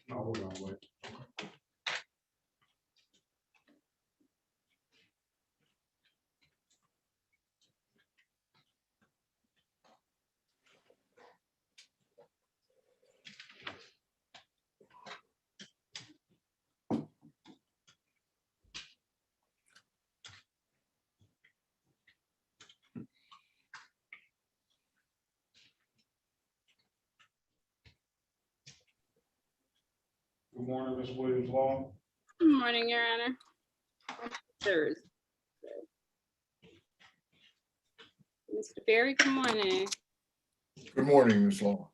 No, hold on, wait. Good morning, Ms. Williams Law. Good morning, Your Honor. Thursday. Mr. Berry, good morning. Good morning, Ms. Law.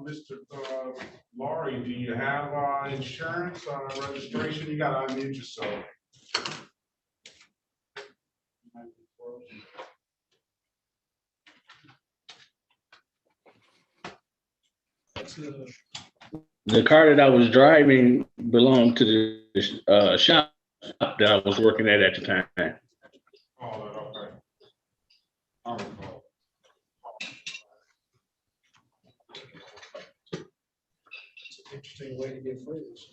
Mr. Laurie, do you have insurance registration? You gotta unmute yourself. The car that I was driving belonged to the shop that I was working at the time. Oh, okay. All right. Interesting way to get footage.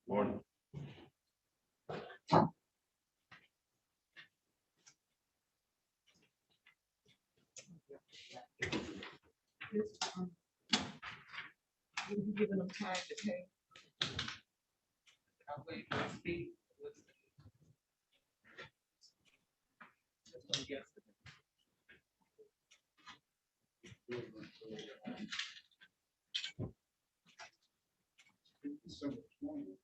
Morning. Will you giving them time to pay? I'll wait for the speed. Just gonna guess it. December 20th.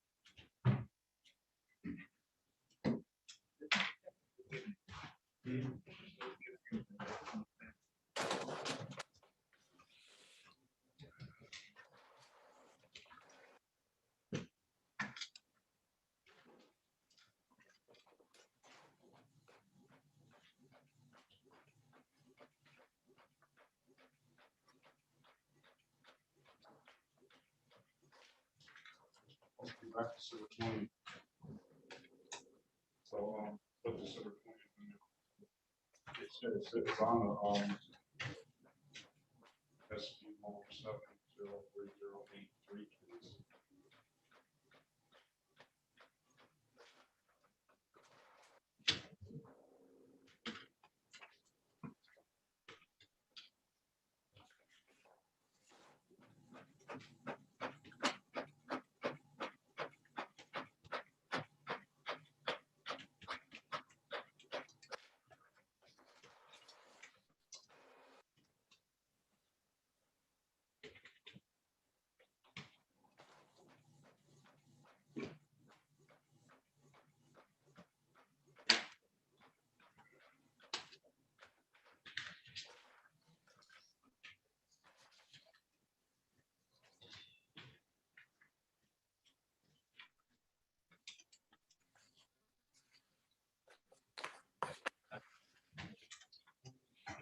I'll be back December 20th. So, put December 20th in there. It's on the, SP 170308083.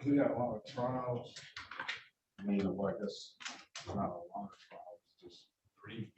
We got a lot of trials. I mean, well, I guess not a lot of trials, just three.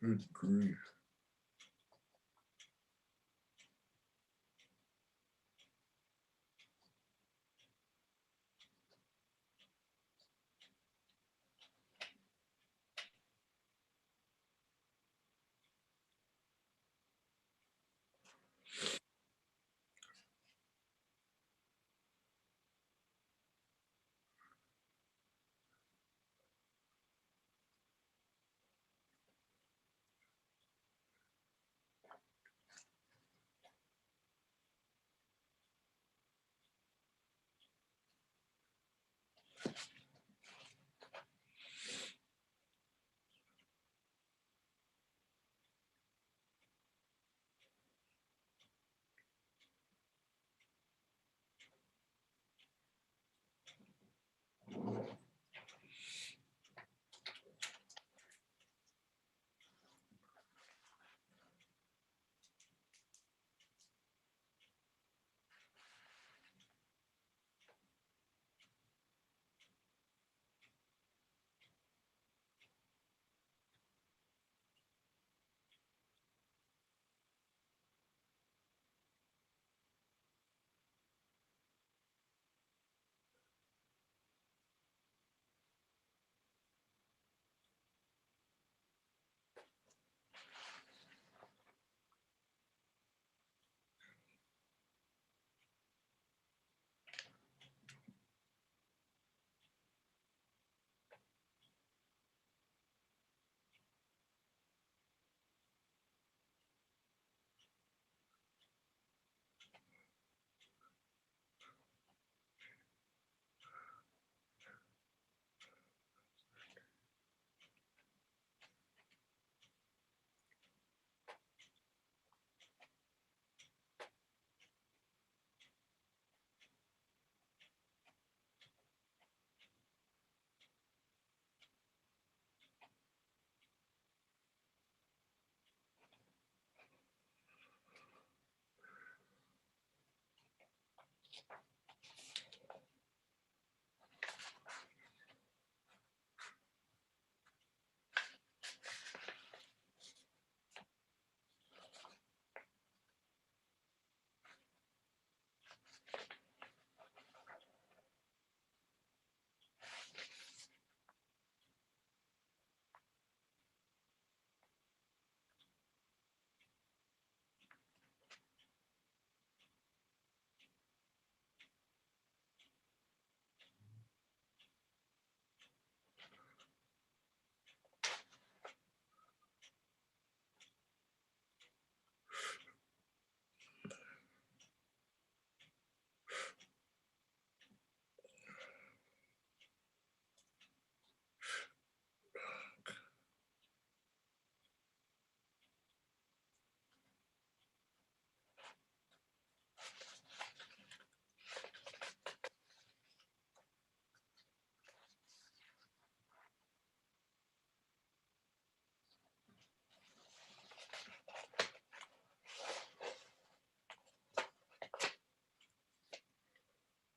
Good grief.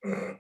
Mr.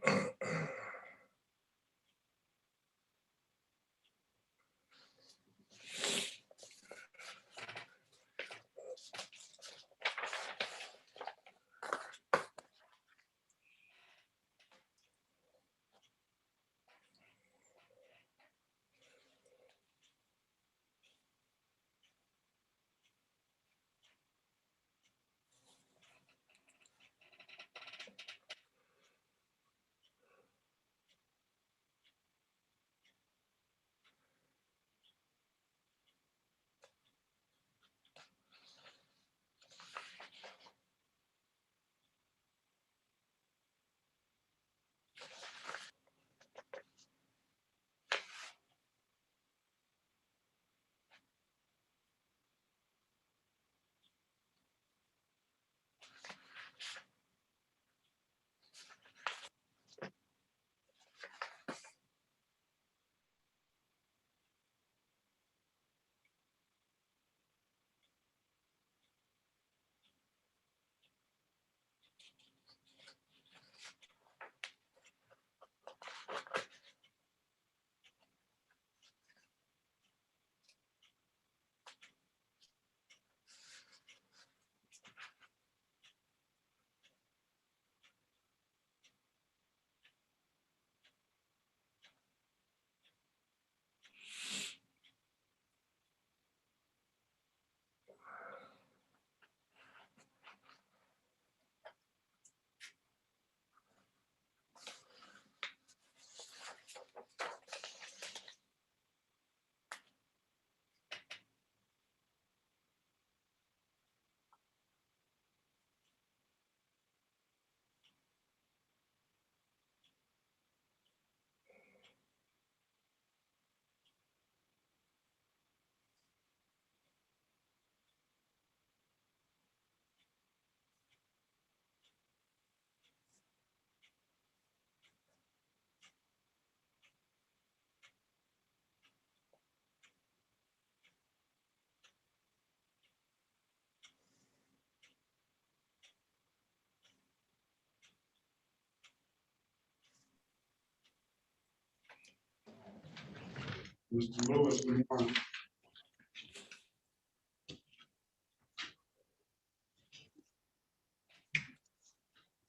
Lewis, good morning.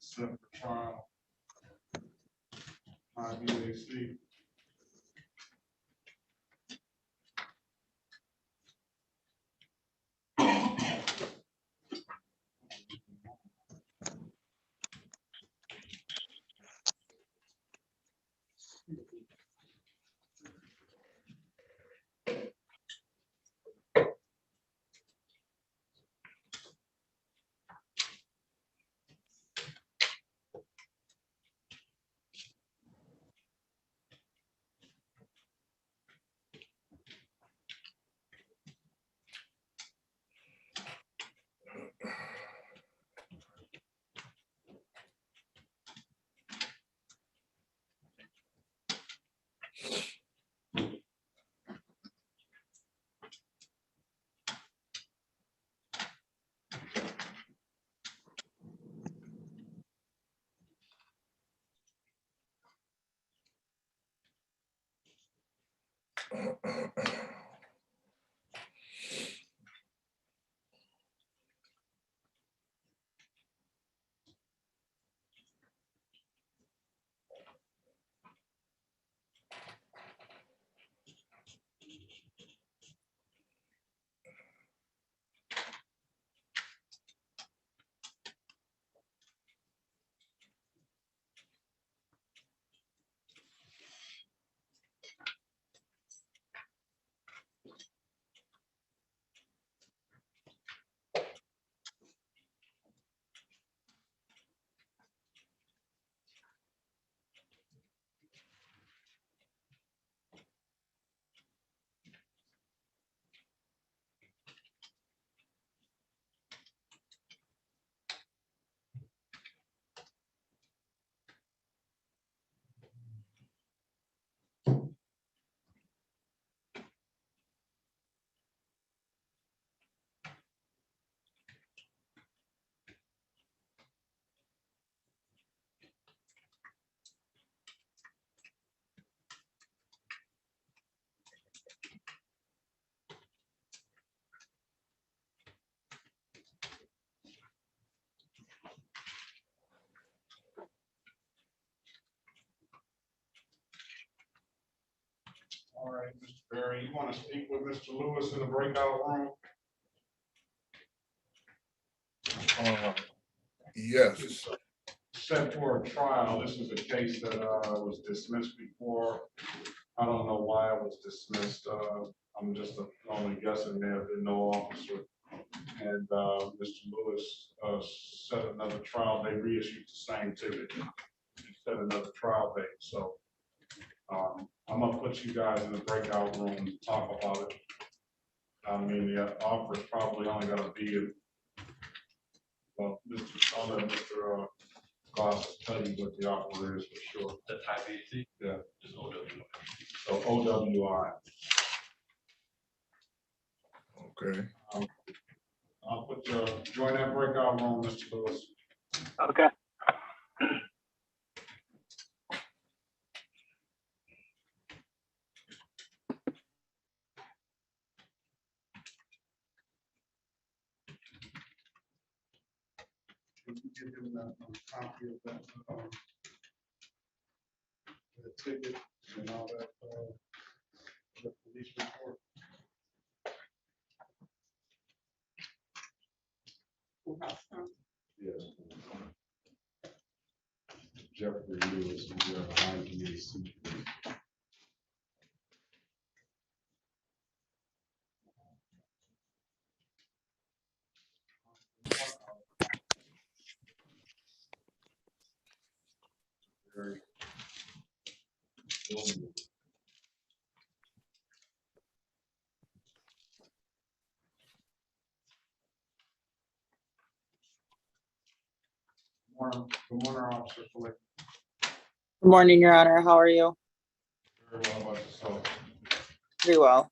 Set for trial. IBAC. right, Mr. Berry, you want to speak with Mr. Lewis in the breakout room? Yes, Set for a trial. This is a case that was dismissed before. I don't know why it was dismissed. I'm just only guessing there have been no officer. And Mr. Lewis set another trial. They reissued the same ticket and set another trial date. So I'm gonna put you guys in the breakout room to talk about it. I mean, the offer is probably only gonna be, well, I'll let Mr. Goss tell you what the offer is for sure. The type AC? Yeah. Just OW. So OWI. okay. I'll put your, join that breakout room, Mr. Lewis. Okay. Can you give him that copy of that, the ticket and all that, the police report? Yes. Jeffrey Lewis, who's there behind GAC. Very. Good morning, Officer Flick. Good morning, Your Honor. How are you? Very well about yourself. Pretty well.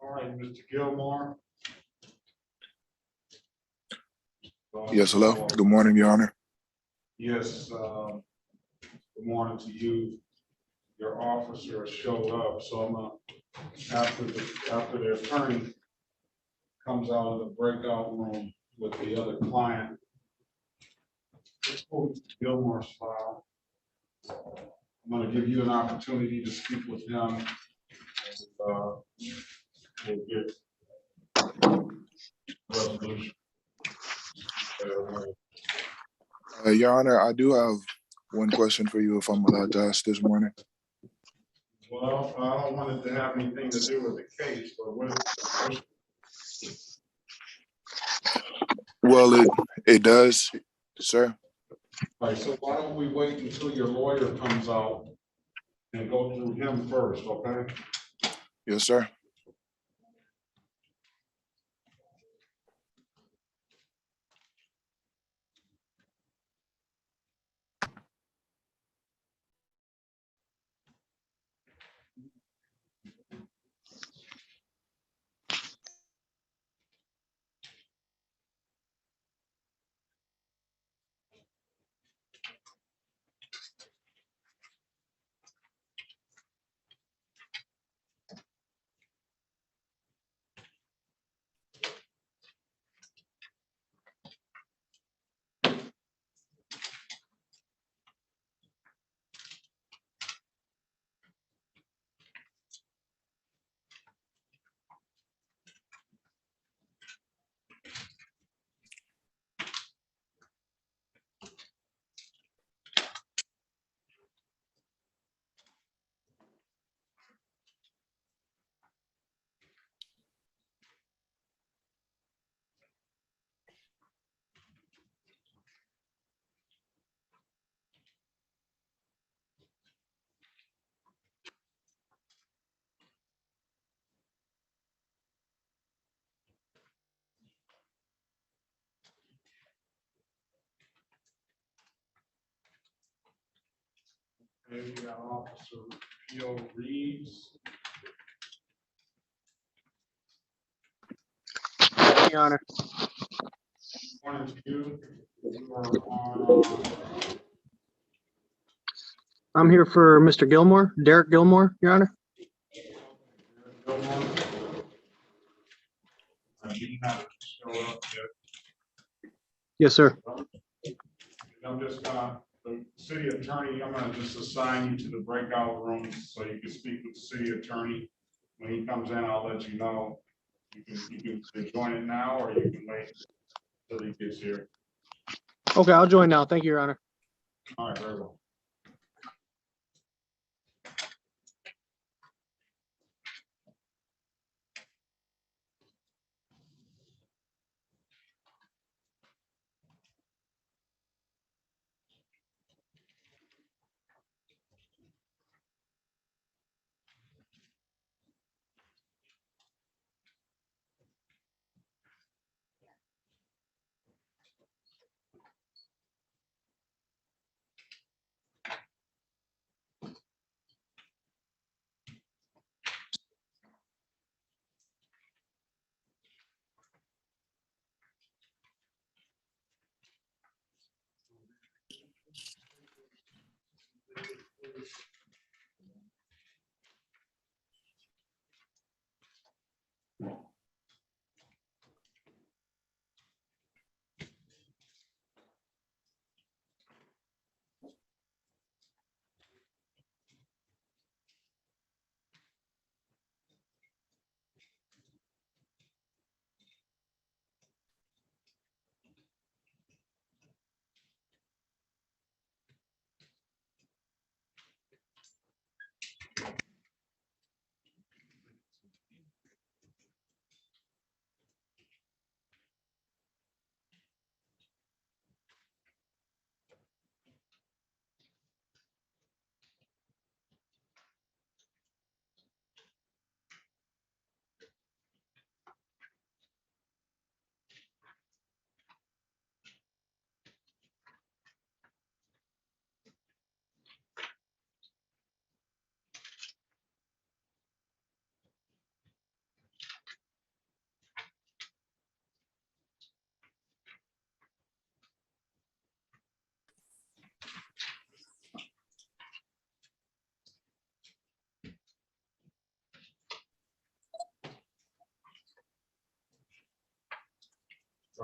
All right, Mr. Gilmore. Yes, hello. Good morning, Your Honor. Yes, good morning to you. Your officer showed up, so I'm after the attorney comes out of the breakout room with the other client. Let's go to Gilmore's file. I'm gonna give you an opportunity to speak with him. We'll get resolution. Your Honor, I do have one question for you if I'm allowed to ask this morning. Well, I don't want it to have anything to do with the case, but Well, it does, sir. right, so why don't we wait until your lawyer comes out and go through him first, okay? Yes, sir. Okay, we got Officer P.O. Reeves. Your Honor. Morning to you. You are on, I'm here for Mr. Gilmore, Derek Gilmore, Your Honor. Gilmore. You haven't showed up yet. Yes, sir. I'm just gonna, the city attorney, I'm gonna just assign you to the breakout rooms so you can speak with the city attorney. When he comes in, I'll let you know. You can join it now, or you can wait till he gets here. Okay, I'll join now. Thank you, Your Honor. All right, very well.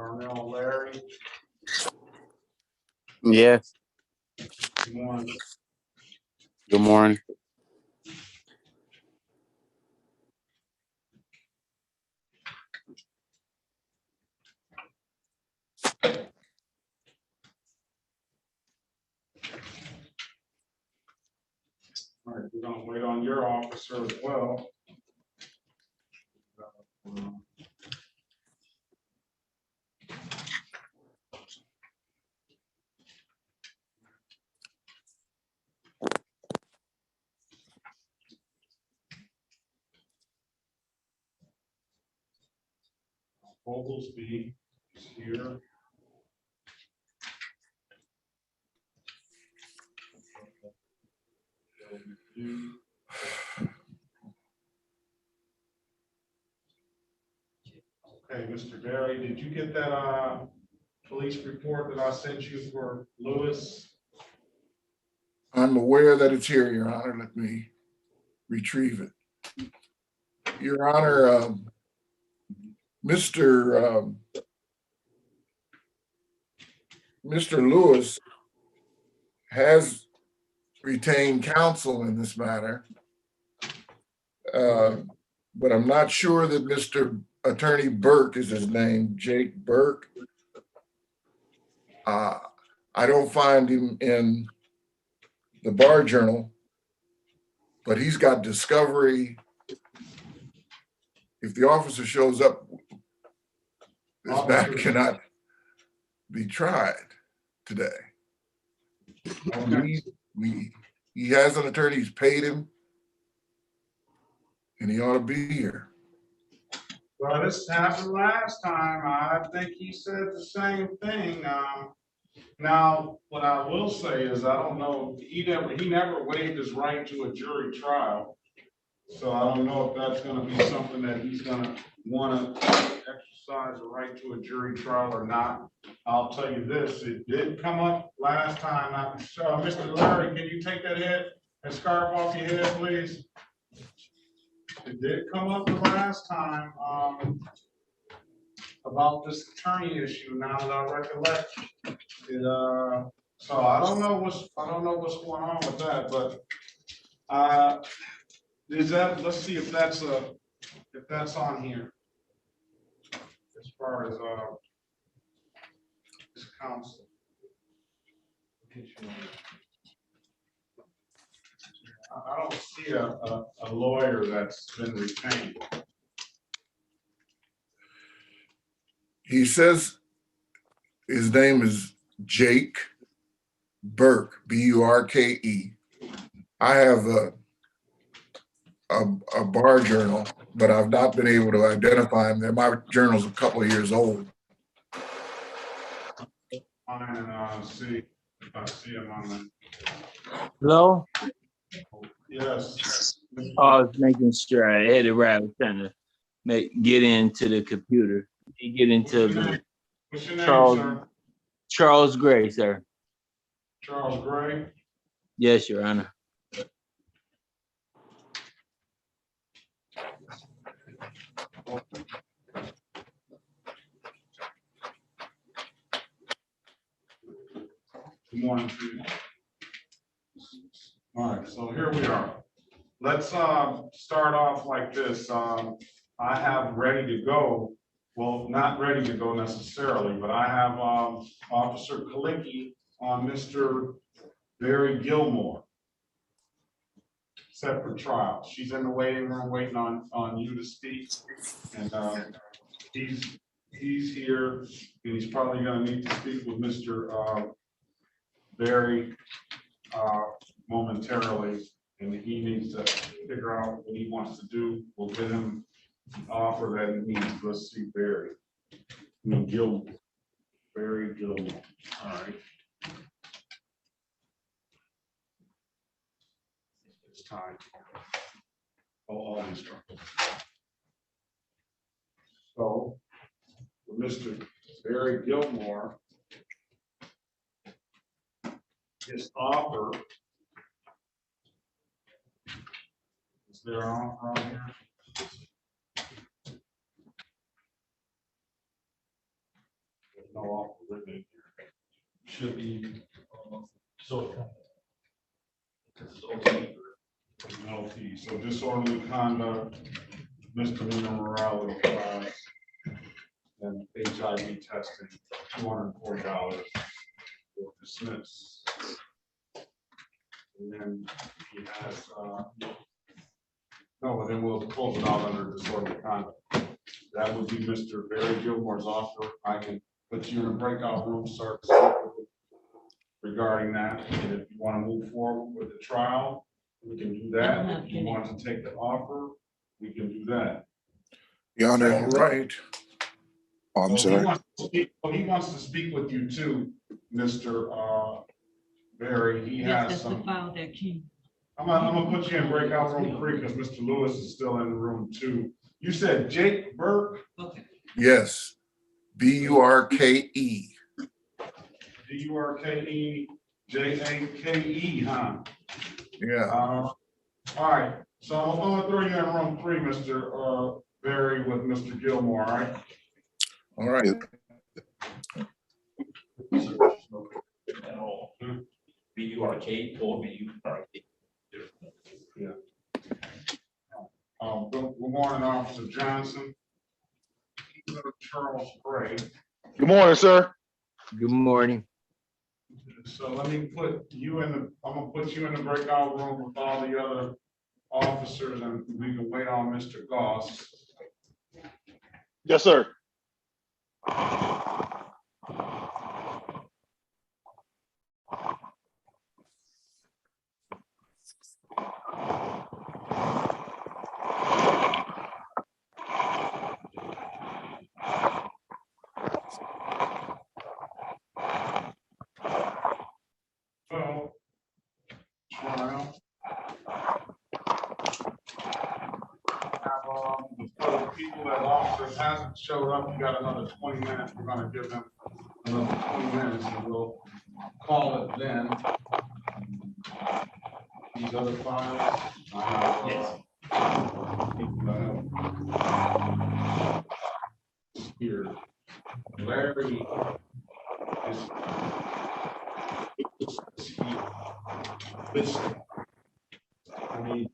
Darnell Larry, Yes. good morning. Good morning. All right, we're gonna wait on your officer as well. Oglesby is here. Okay, Mr. Barry, did you get that police report that I sent you for Lewis? I'm aware that it's here, Your Honor. Let me retrieve it. Your Honor, Mr. Mr. Lewis has retained counsel in this matter. But I'm not sure that Mr. Attorney Burke is his name, Jake Burke. I don't find him in the bar journal, but he's got discovery. If the officer shows up, this matter cannot be tried today. Okay. He has an attorney, he's paid him, and he ought to be here. Well, this happened last time. I think he said the same thing. Now, what I will say is, I don't know, he never waived his right to a jury trial. So I don't know if that's gonna be something that he's gonna wanna exercise a right to a jury trial or not. I'll tell you this, it did come up last time. Mr. Larry, can you take that scarf off your head, please? It did come up the last time, about this attorney issue, now that I recollect. It, so I don't know what's going on with that, but, let's see if that's on here. As far as, this counsel. I don't see a lawyer that's been retained. He says his name is Jake Burke, Burke. I have a bar journal, but I've not been able to identify him. My journal's a couple of years old. Fine, and see if I see him on the, Hello? yes. I was making sure I had it right. I was trying to get into the computer. Get into the What's your name, Charles, sir? Charles Gray, sir. Charles Gray? Yes, Your Honor. Good morning to you. All right, so here we are. Let's start off like this. I have ready to go, well, not ready to go necessarily, but I have Officer Kalicki on Mr. Barry Gilmore set for trial. She's in the waiting room waiting on you to speak. And he's here, and he's probably gonna need to speak with Mr. Barry momentarily, and he needs to figure out what he wants to do. We'll get him the offer that he needs. Let's see, Barry. Gilmore. Barry Gilmore. All right. It's time. All these troubles. So, Mr. Barry Gilmore, his offer, is there an offer on here? no offer written in here. Should be, so. Because it's OT. LT, so disorderly conduct, misdemeanor morality clause, and HIV testing, $240 for dismiss. And then he has, no, and then we'll close it out under disorderly conduct. That would be Mr. Barry Gilmore's offer. I can put you in a breakout room, sir, regarding that. And if you want to move forward with the trial, we can do that. If you want to take the offer, we can do that. Your Honor, you're right. Oh, I'm Well, sorry. he wants to speak with you too, Mr. Barry. He has some. file that came. I'm gonna put you in breakout room 3 because Mr. Lewis is still in the room 2. You said Jake Burke? Okay. Yes. B-U-R-K-E. D-U-R-K-E-J-A-K-E, huh? Yeah. All right, so I'm gonna throw you in room 3, Mr. Barry, with Mr. Gilmore, all right? All right. At all. B-U-R-K or B-U-R-K. Yeah. Good morning, Officer Johnson. Charles Gray. Good morning, sir. Good morning. So let me put you in the, I'm gonna put you in the breakout room with all the other officers, and we can wait on Mr. Goss. Yes, sir. So, trial. For the people that officers hasn't showed up, you got another 20 minutes. We're gonna give them another 20 minutes, and we'll call it then. These other files. Yes. Here, Larry is. Listen. I mean.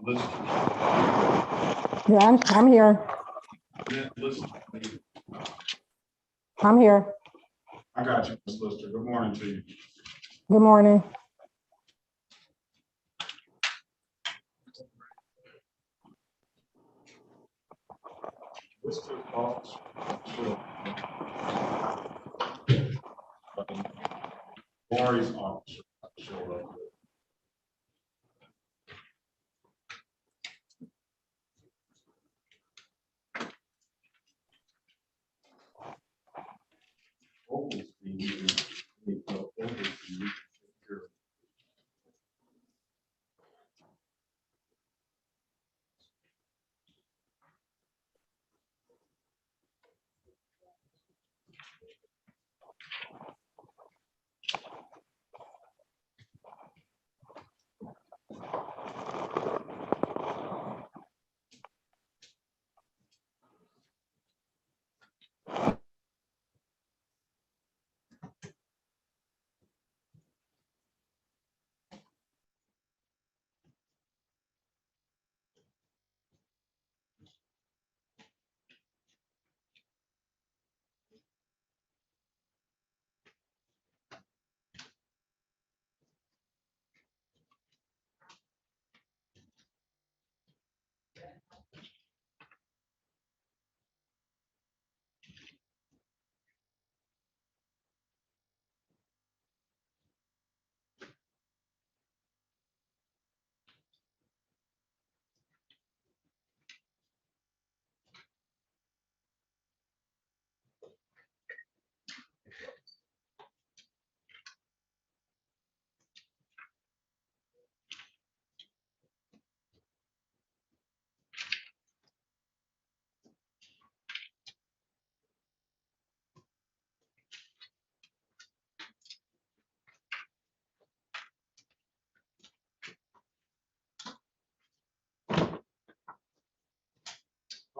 Listen. Yeah, I'm here. Listen. I'm here. I got you, Ms. Lister. Good morning to you. Good morning. Mr. Officer. Sure. Lori's officer. Sure.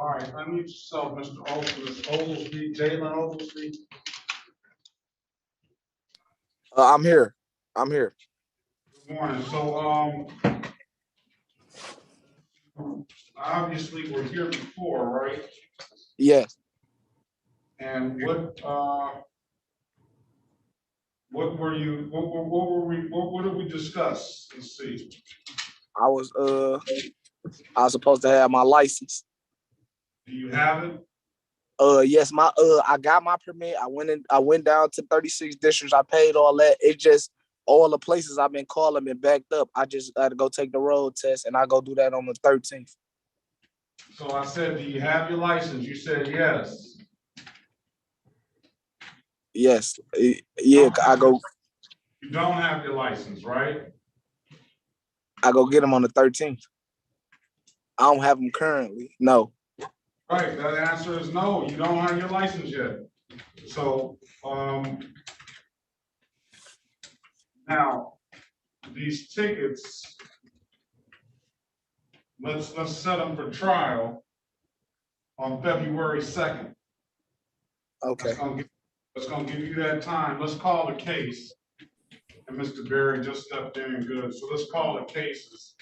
All right, unmute yourself, Mr. Oglesby, Jalen Oglesby. I'm here. I'm here. Good morning. So, obviously, we're here before, right? Yes, And what were you, what did we discuss? Let's see. I was supposed to have my license. Do you have it? Yes, I got my permit. I went down to 36 districts. I paid all that. It just all the places I've been calling been backed up. I just got to go take the road test, and I go do that on the 13th. So I said, do you have your license? You said yes. Yes, yeah, You don't have your license, right? I go get them on the 13th. I don't have them currently. No. Right, that answer is no, you don't have your license yet. So, now, these tickets, let's set them for trial on February 2nd. Okay. That's gonna give you that time. Let's call the case. And Mr. Berry just stepped in good. So let's call the cases.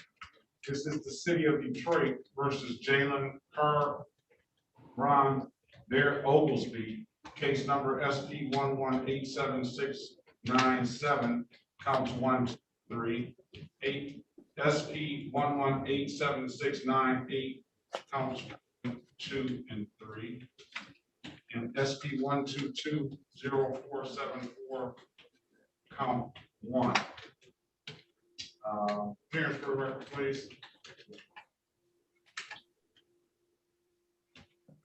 This is the city of Detroit versus Jalen Kerr, Ron, Derek Oglesby, case number SP 118767, counts 1, 3, 8, SP 118768, counts 2 and 3, and SP 1220474, count 1. Clearance for the record, please.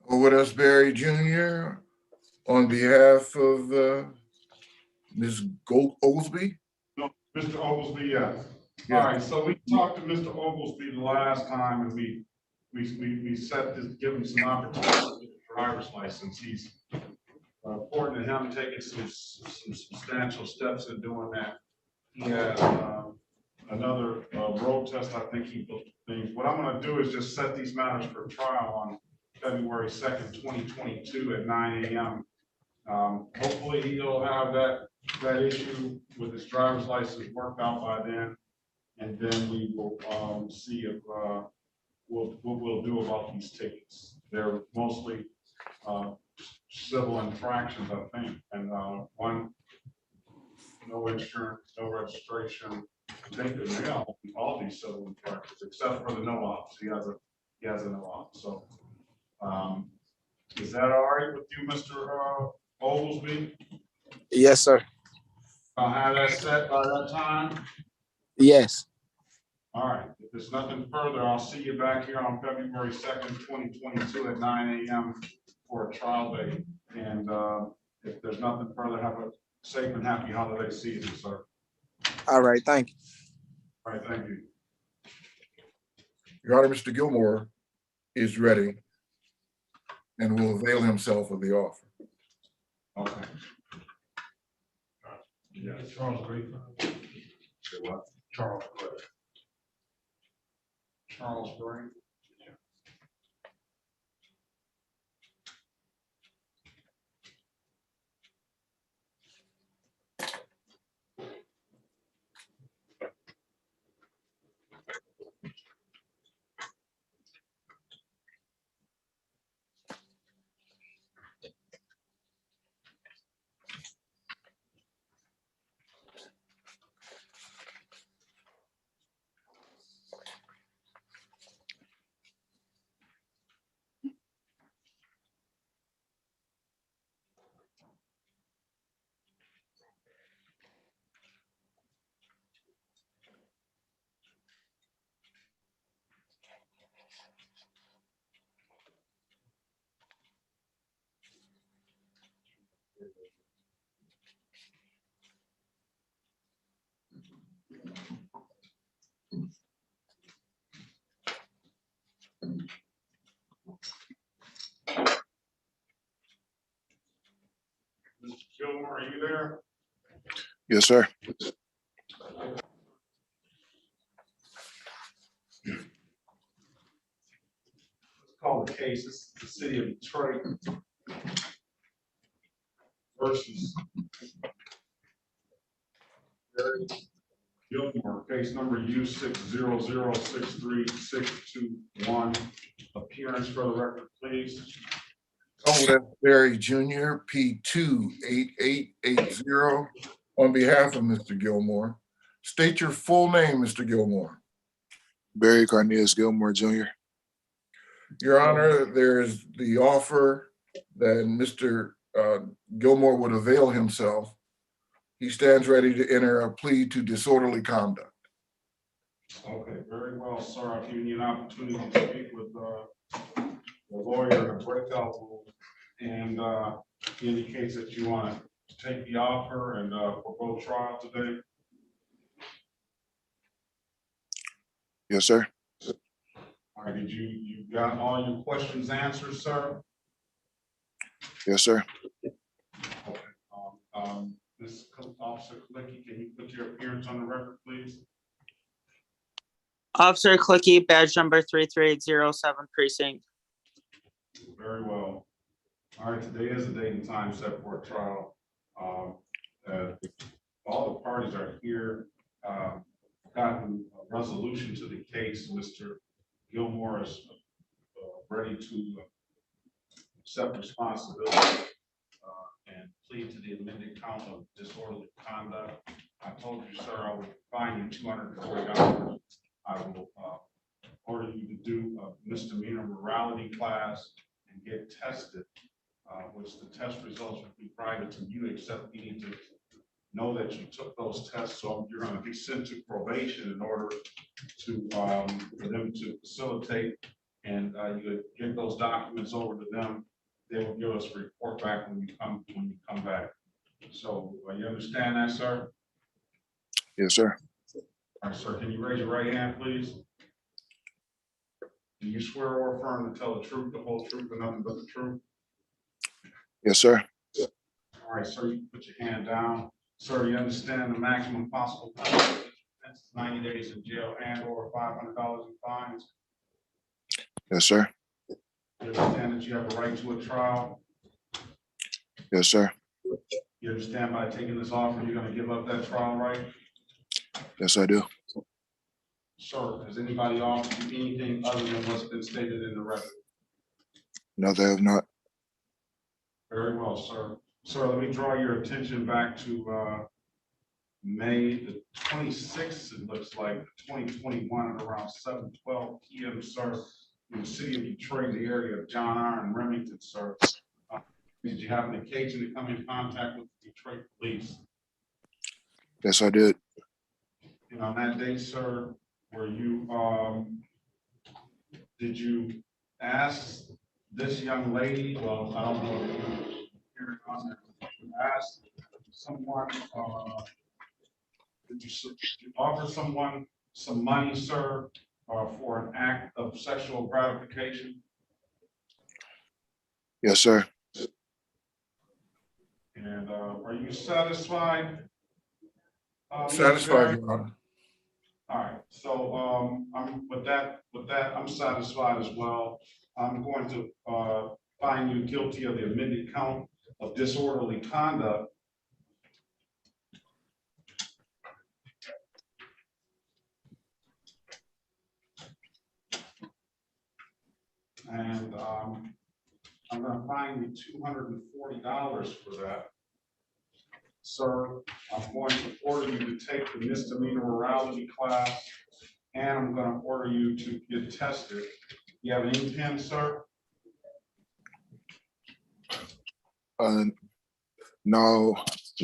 With us, Barry Jr., on behalf of Ms. Oglesby. No, Mr. Oglesby, yes. Yeah. All right, so we talked to Mr. Oglesby the last time, and we set this, give him some opportunity to get a driver's license. He's according to him, taking some substantial steps in doing that. He has another road test, I think he believes. What I'm gonna do is just set these matters for trial on February 2nd, 2022 at 9 a.m. Hopefully he'll have that issue with his driver's license worked out by then. And then we will see if what we'll do about these tickets. They're mostly civil infractions, I think. And one, no insurance, no registration. I think they're all these civil infractions, except for the no ops. He has a no op. So is that all right with you, Mr. Oglesby? Yes, sir. I'll have that set by that time. Yes. All right. If there's nothing further, I'll see you back here on February 2nd, 2022 at 9 a.m. for a trial date. And if there's nothing further, have a safe and happy holiday season, sir. All right. Thank you. All right. Thank you. Your Honor, Mr. Gilmore is ready and will avail himself of the offer. Okay. Yeah, Charles Gray. Say what? Charles Gray. Charles Gray. Mr. Gilmore, are you there? Yes, sir. call the case. This is the city of Detroit versus Barry Gilmore, case number U600636621. Appearance for the record, please. Oh, that's Barry Jr., P28880. On behalf of Mr. Gilmore, state your full name, Mr. Gilmore. Barry Cornelius Gilmore Jr. Your Honor, there's the offer that Mr. Gilmore would avail himself. He stands ready to enter a plea to disorderly conduct. Okay, very well, sir. I'll give you an opportunity to speak with the lawyer in a breakout room, and he indicates that you want to take the offer and forego trial today. Yes, sir. All right, you got all your questions answered, sir? Yes, sir. Okay. Ms. Officer Clicky, can you put your appearance on the record, please? Officer Clicky, badge number 33807 precinct. Very well. All right, today is the date and time set for a trial. All the parties are here, gotten a resolution to the case. Mr. Gilmore is ready to accept responsibility and plead to the amended count of disorderly conduct. I told you, sir, I will fine you $240. I will order you to do a misdemeanor morality class and get tested, which the test results will be private to you, except you need to know that you took those tests. So you're going to be sent to probation in order to for them to facilitate, and you give those documents over to them. They will give us a report back when you come back. So you understand that, sir? Yes, sir. All right, sir. Can you raise your right hand, please? Do you swear or affirm to tell the truth, the whole truth, and nothing but the truth? Yes, sir. All right, sir. You can put your hand down. Sir, you understand the maximum possible punishment is 90 days in jail and or $500 in fines? Yes, sir. You understand that you have a right to a trial? Yes, sir. You understand by taking this offer, you're going to give up that trial right? Yes, I do. Sir, has anybody offered you anything other than what's been stated in the record? No, they have not. Very well, sir. Sir, let me draw your attention back to May the 26th, it looks like, 2021 at around 7:12 p.m., sir, in the city of Detroit, the area of John R. and Remington, sir. Did you have an occasion to come in contact with the Detroit police? Yes, I did. And on that day, sir, were you, did you ask this young lady, well, I don't know if you're on there, you asked someone, did you offer someone some money, sir, for an act of sexual gratification? Yes, sir. And are you satisfied? Satisfied, Your Honor. All right, so I'm with that, I'm satisfied as well. I'm going to find you guilty of the amended count of disorderly conduct. And I'm going to fine you $240 for that. Sir, I'm going to order you to take the misdemeanor morality class, and I'm going to order you to get tested. You have an ink pen, sir? No,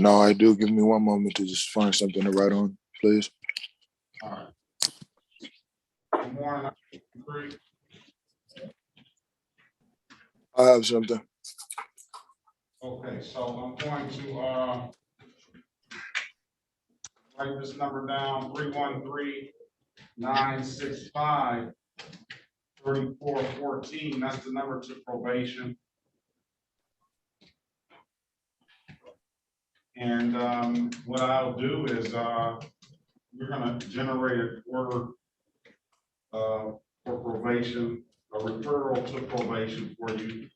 I do. Give me one moment to just find something to write on, please. All right. Good morning. I have something. Okay, so I'm going to write this number down, 313-965-3414. That's the number to probation. And what I'll do is we're going to generate an order for probation a referral to probation for you.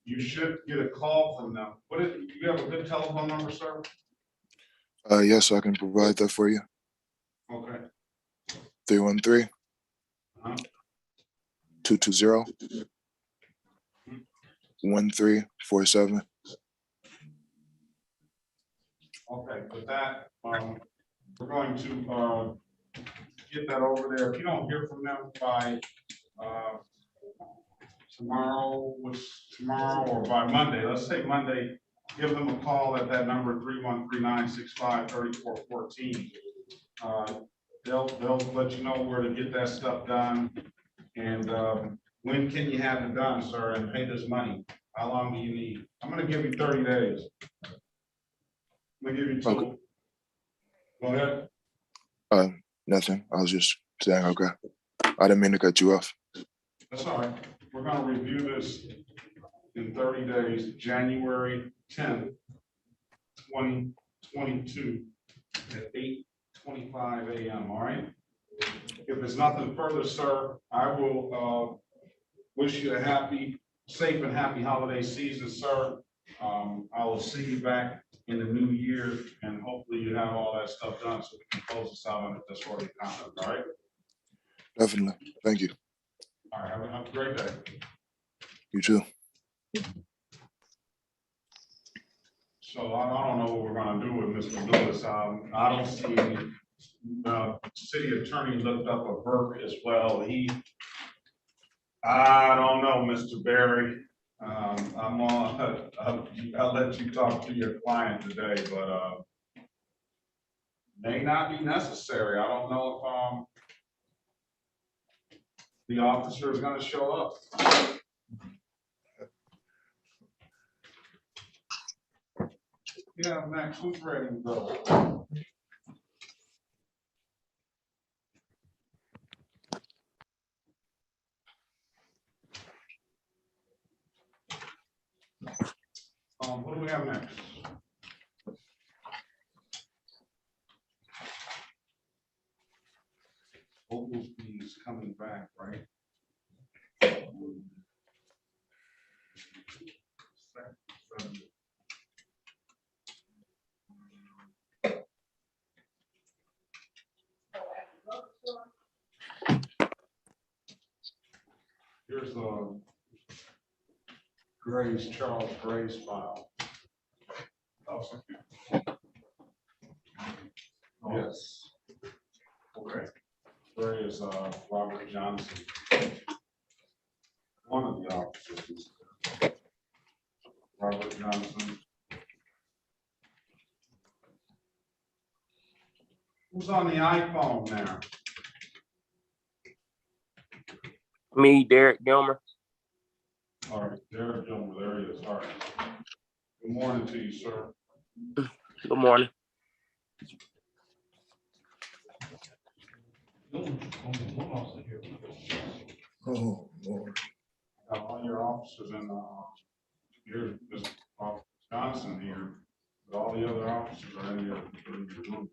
You should get a call from them. Do you have a good telephone number, sir? Yes, I can provide that for you. Okay. 313 Uh-huh. 220 1347. Okay, with that, we're going to get that over there. If you don't hear from them by tomorrow or by Monday, let's say Monday, give them a call at that number 313-965-3414. They'll let you know where to get that stuff done. And when can you have it done, sir, and pay this money? How long do you need? I'm gonna give you 30 days. I'm gonna give you 2. Okay. Go ahead. Nothing. I was just saying, okay. I didn't mean to cut you off. That's all right. We're gonna review this in 30 days, January 10th, 2022 at 8:25 a.m. All right? If there's nothing further, sir, I will wish you a safe and happy holiday season, sir. I will see you back in the new year, and hopefully you have all that stuff done so we can close this out on a disorderly conduct. All right? Definitely. Thank you. All right. Have a great day. You too. So I don't know what we're gonna do with Mr. Lewis. I don't see any, city attorney looked up a Burke as well. I don't know, Mr. Barry. I'll let you talk to your client today, but may not be necessary. I don't know if the officer is gonna show up. Yeah, Max, who's ready to go? What do we have next? Oglesby's coming back, right? Here's Charles Gray's file. Yes. Okay. Gray is Robert Johnson. One of the officers. Robert Johnson. Who's on the iPhone now? Me, Derek Gilmer. All right, Derek Gilmer, there he is. All right. Good morning to you, sir. Good morning. Oh, Lord. Got all your officers in here, this Officer Johnson here, but all the other officers are in your room.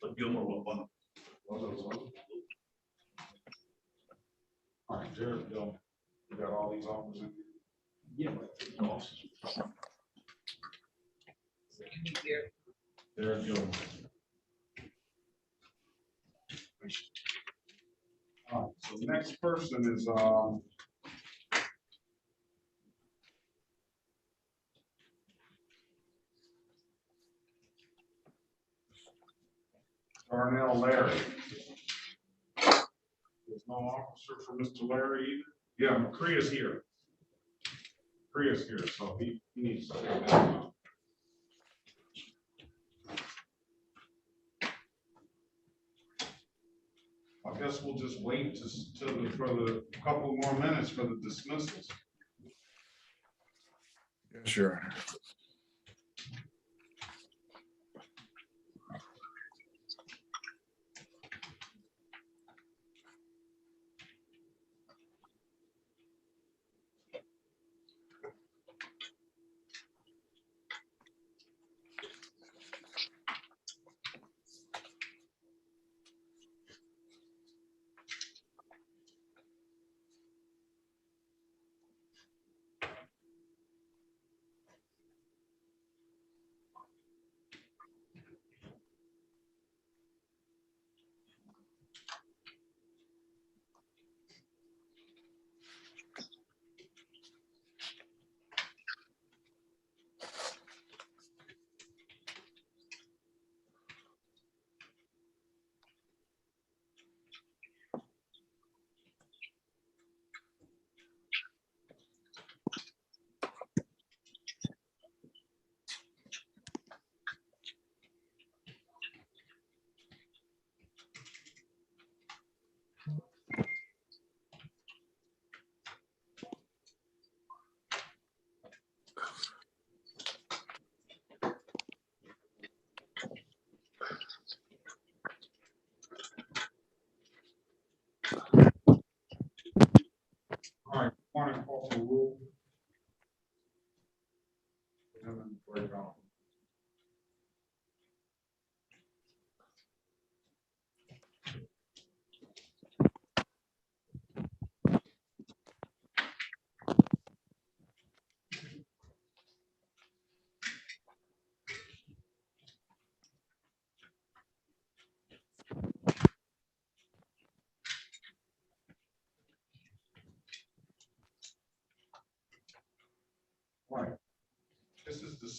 But Gilmore was one. All right, Jared Gilmore, we got all these officers in here. Yeah. Jared Gilmore. All right, so the next person is Darnell Larry. There's no officer for Mr. Larry either. Yeah, McCrea's here. McCrea's here, so he needs to take that out. I guess we'll just wait for the couple more minutes for the dismissals. Yes, Your Honor.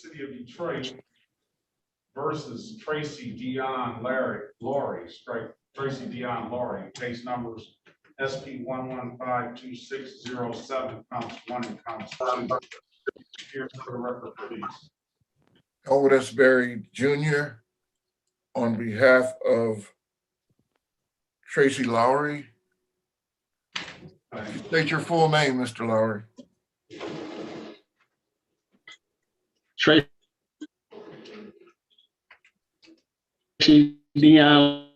City of Detroit versus Tracy Dion Laurie, strike Tracy Dion Laurie, case numbers SP 1152607, counts 1 and counts 2. Here for the record, please. Elwood S. Berry Jr. on behalf of Tracy Lowry. State your full name, Mr. Lowry. Tracy Dion.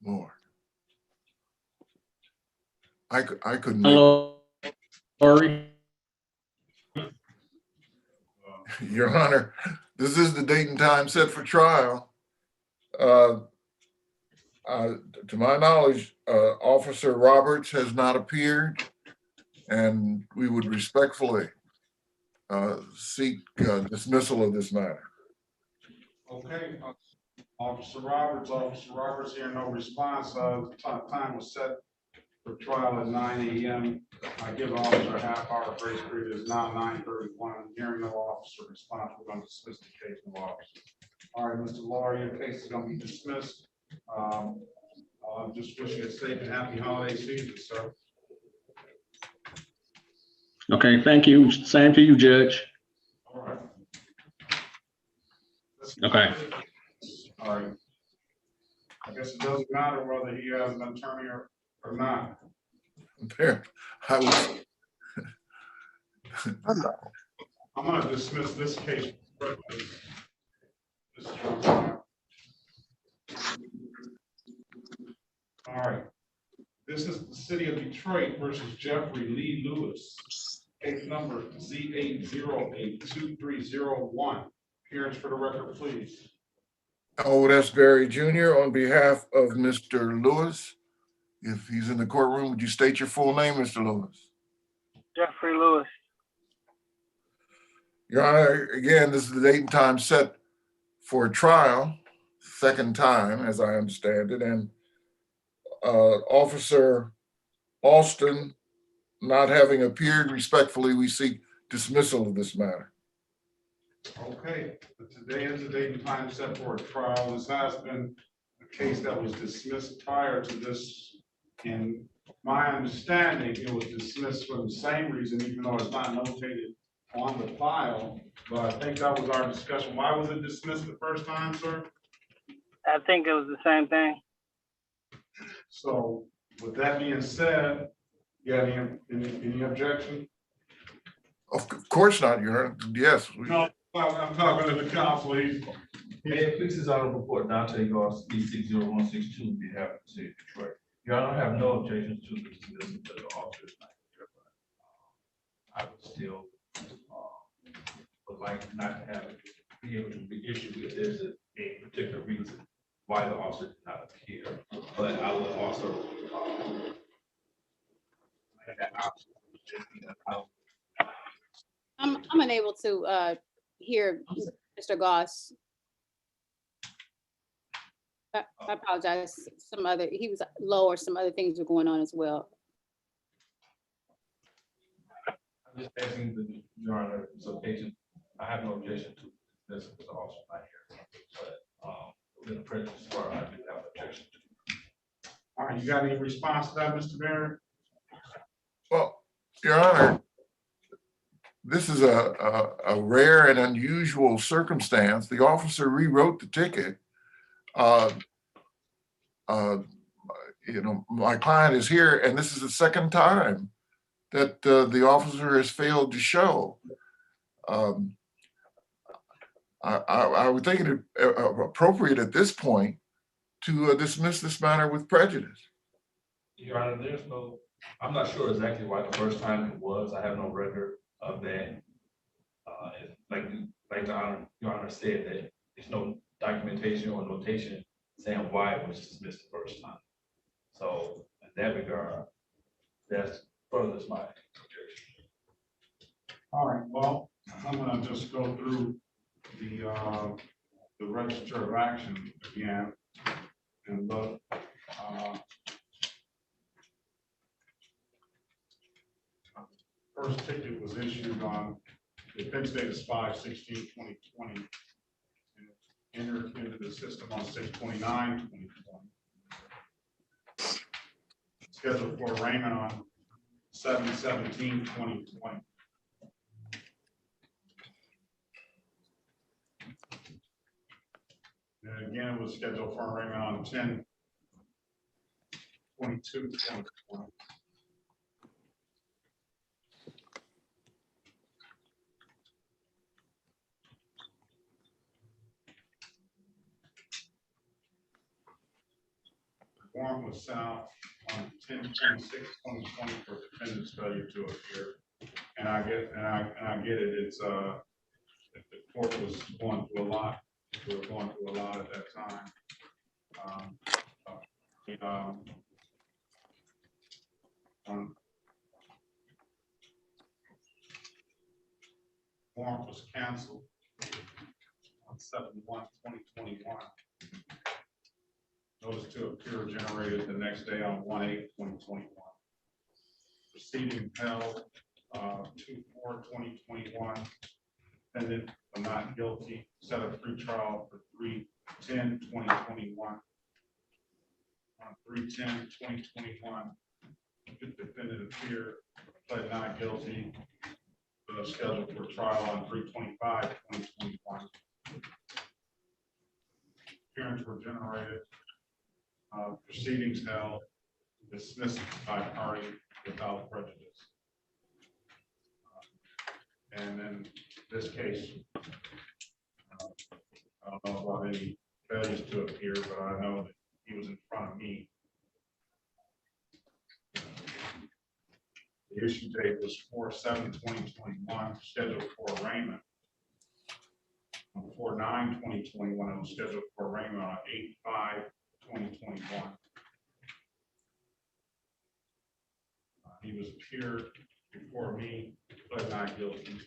Lord. I couldn't make Laurie. Your Honor, this is the date and time set for trial. To my knowledge, Officer Roberts has not appeared, and we would respectfully seek dismissal of this matter. Okay, Officer Roberts here, no response. Time was set for trial at 9 a.m. I give officer a half-hour grace period. It is now 9:31. Hearing no officer response, we're going to dismiss the case. No officer. All right, Mr. Laurie, your case is going to be dismissed. Just wish you a safe and happy holiday season, sir. Okay, thank you. Same to you, Judge. All right. Okay. All right. I guess it doesn't matter whether he has an attorney or not. There, I was. I'm going to dismiss this case. All right. This is the City of Detroit versus Jeffrey Lee Lewis. Case number Z8082301. Appearance for the record, please. Elwood S. Berry Jr. on behalf of Mr. Lewis. If he's in the courtroom, would you state your full name, Mr. Lewis? Jeffrey Lewis. Your Honor, again, this is the date and time set for trial, second time, as I understand it, and Officer Alston not having appeared, respectfully, we seek dismissal of this matter. Okay, today is the date and time set for a trial. This has been a case that was dismissed prior to this. In my understanding, it was dismissed for the same reason, even though it's not notated on the file. But I think that was our discussion. Why was it dismissed the first time, sir? I think it was the same thing. So with that being said, you have any objection? Of course not, Your Honor. Yes. No, I'm talking to the counsel. May it please his honorable report, Dante Goss, B60162, on behalf of the city of Detroit. Your Honor, I have no objections to the dismissal of the officer tonight. I would still would like not to have it be able to be issued if there's a particular reason why the officer did not appear. But I would also have that option. I'm unable to hear Mr. Goss. I apologize. He was low, or some other things were going on as well. I'm just asking Your Honor, so patient. I have no objection to this because the officer not here. But within the prejudice part, I do have an objection to. All right, you got any response to that, Mr. Barrett? Well, Your Honor, this is a rare and unusual circumstance. The officer rewrote the ticket. My client is here, and this is the second time that the officer has failed to show. I would think it appropriate at this point to dismiss this matter with prejudice. Your Honor, I'm not sure exactly why the first time it was. I have no record of that. Like Your Honor said, that there's no documentation or notation saying why it was dismissed the first time. So in that regard, that's furthers my objection. All right, well, I'm gonna just go through the register of action again and look. First ticket was issued on The offense date is 5/16/2020. Entered into the system on 6/29/2020. Scheduled for arraignment on 7/17/2020. And again, it was scheduled for arraignment on 10/22/2020. Warrant was sent out on 10/26/2020 for defendant's failure to appear. And I get it. It's the court was going through a lot. We were going through a lot at that time. Warrant was canceled on 7/1/2021. Notice to appear generated the next day on 1/8/2021. Proceeding held 2/4/2021. Defendant not guilty. Set a free trial for 3/10/2021. On 3/10/2021, the defendant appeared, pled not guilty. Scheduled for trial on 3/25/2021. Appearance were generated. Proceedings held, dismissed by party without prejudice. And in this case, I don't know about any failures to appear, but I know that he was in front of me. The issue date was 4/7/2021, scheduled for arraignment. On 4/9/2021, it was scheduled for arraignment on 8/5/2021. He was appeared before me, pled not guilty.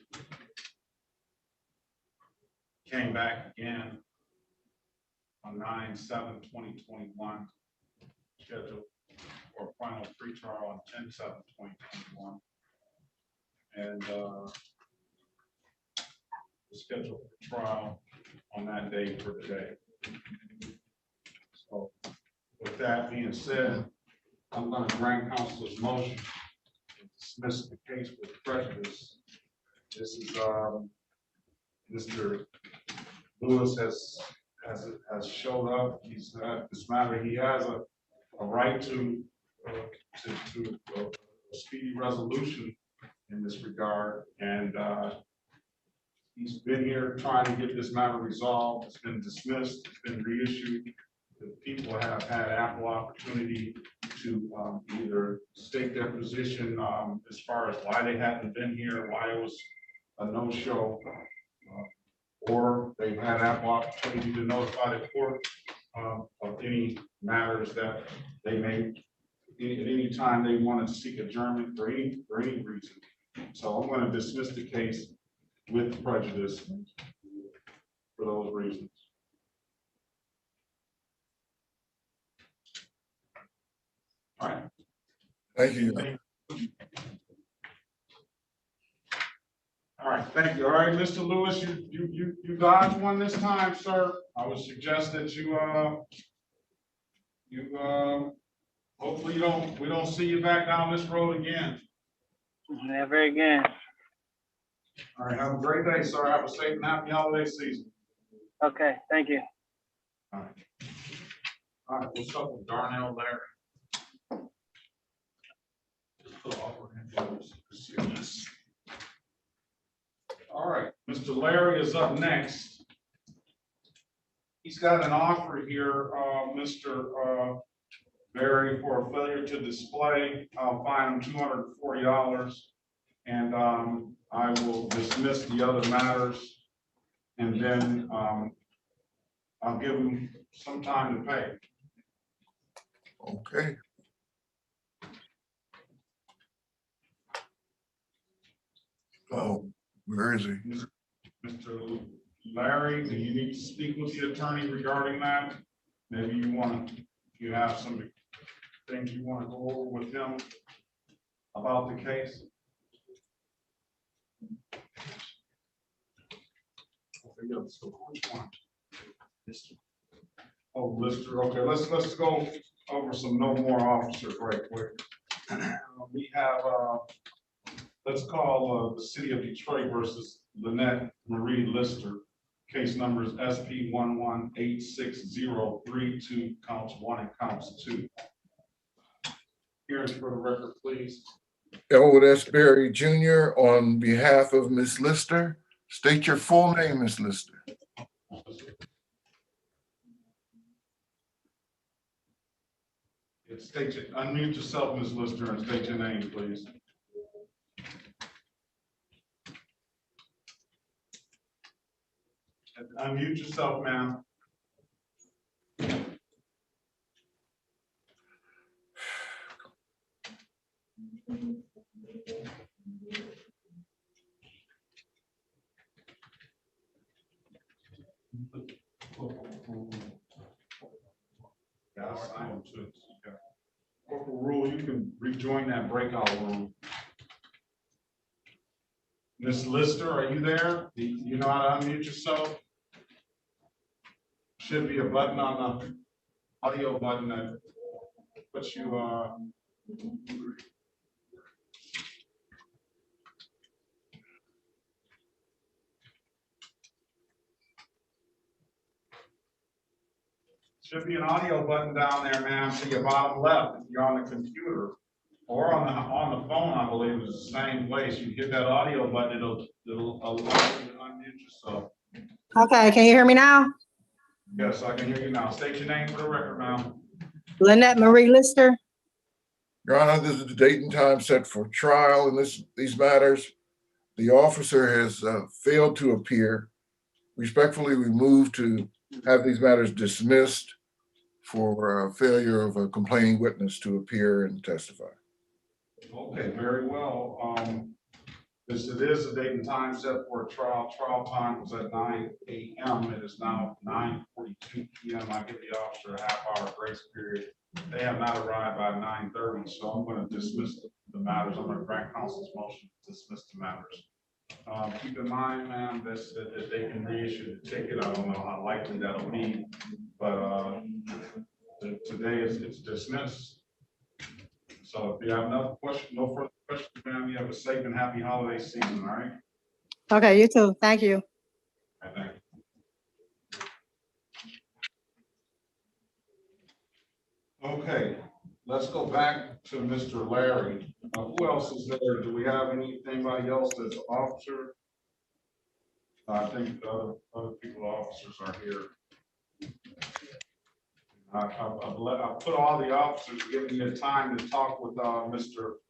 Came back again on 9/7/2021, scheduled for a final pretrial on 10/7/2021. And scheduled for trial on that day for today. So with that being said, I'm going to grant counsel's motion to dismiss the case with prejudice. This is Mr. Lewis has showed up. He's this matter. He has a right to a speedy resolution in this regard, and he's been here trying to get this matter resolved. It's been dismissed. It's been reissued. The people have had ample opportunity to either state their position as far as why they haven't been here, why it was a no-show, or they've had ample opportunity to notify the court of any matters that they may, at any time they wanted to seek adjournment for any reason. So I'm going to dismiss the case with prejudice for those reasons. All right. Thank you. All right, thank you. All right, Mr. Lewis, you dodged one this time, sir. I would suggest that you hopefully we don't see you back down this road again. Never again. All right, have a great day, sir. Have a safe and happy holiday season. Okay, thank you. All right. All right, what's up with Darnell Larry? All right, Mr. Larry is up next. He's got an offer here, Mr. Barry, for a failure to display. I'll fine him $240, and I will dismiss the other matters, and then I'll give him some time to pay. Okay. Oh, where is he? Mr. Larry, do you need to speak with the attorney regarding that? Maybe you have some things you want to go over with him about the case? Okay, yeah, so which one? Oh, Lister, okay, let's go over some no more officers right quick. We have, let's call the city of Detroit versus Lynette Marie Lister. Case numbers SP 1186032, counts 1 and counts 2. Hearings for the record, please. Elwood S. Berry Jr. on behalf of Ms. Lister. State your full name, Ms. Lister. Unmute yourself, Ms. Lister, and state your name, please. Unmute yourself, ma'am. Yeah, I signed him too. Okay. Corporal Rule, you can rejoin that breakout room. Ms. Lister, are you there? Do you know how to unmute yourself? Should be a button on the audio button that puts you, should be an audio button down there, ma'am, to your bottom left, if you're on the computer. Or on the phone, I believe is the same place. You hit that audio button, it'll allow you to unmute yourself. Okay, can you hear me now? Yes, I can hear you now. State your name for the record, ma'am. Lynette Marie Lister. Your Honor, this is the date and time set for trial in these matters. The officer has failed to appear. Respectfully, we move to have these matters dismissed for failure of a complaining witness to appear and testify. Okay, very well. It is a date and time set for a trial. Trial time was at 9 a.m. It is now 9:42 p.m. I give the officer a half-hour grace period. They have not arrived by 9:30, so I'm going to dismiss the matters. I'm going to grant counsel's motion to dismiss the matters. Keep in mind, ma'am, that they can reissue the ticket. I don't know how likely that'll be, but today it's dismissed. So if you have no further questions, ma'am, you have a safe and happy holiday season, all right? Okay, you too. Thank you. Thank you. Okay, let's go back to Mr. Larry. Who else is there? Do we have anybody else that's officer? I think the other people, officers are here. I put all the officers, giving you time to talk with Mr.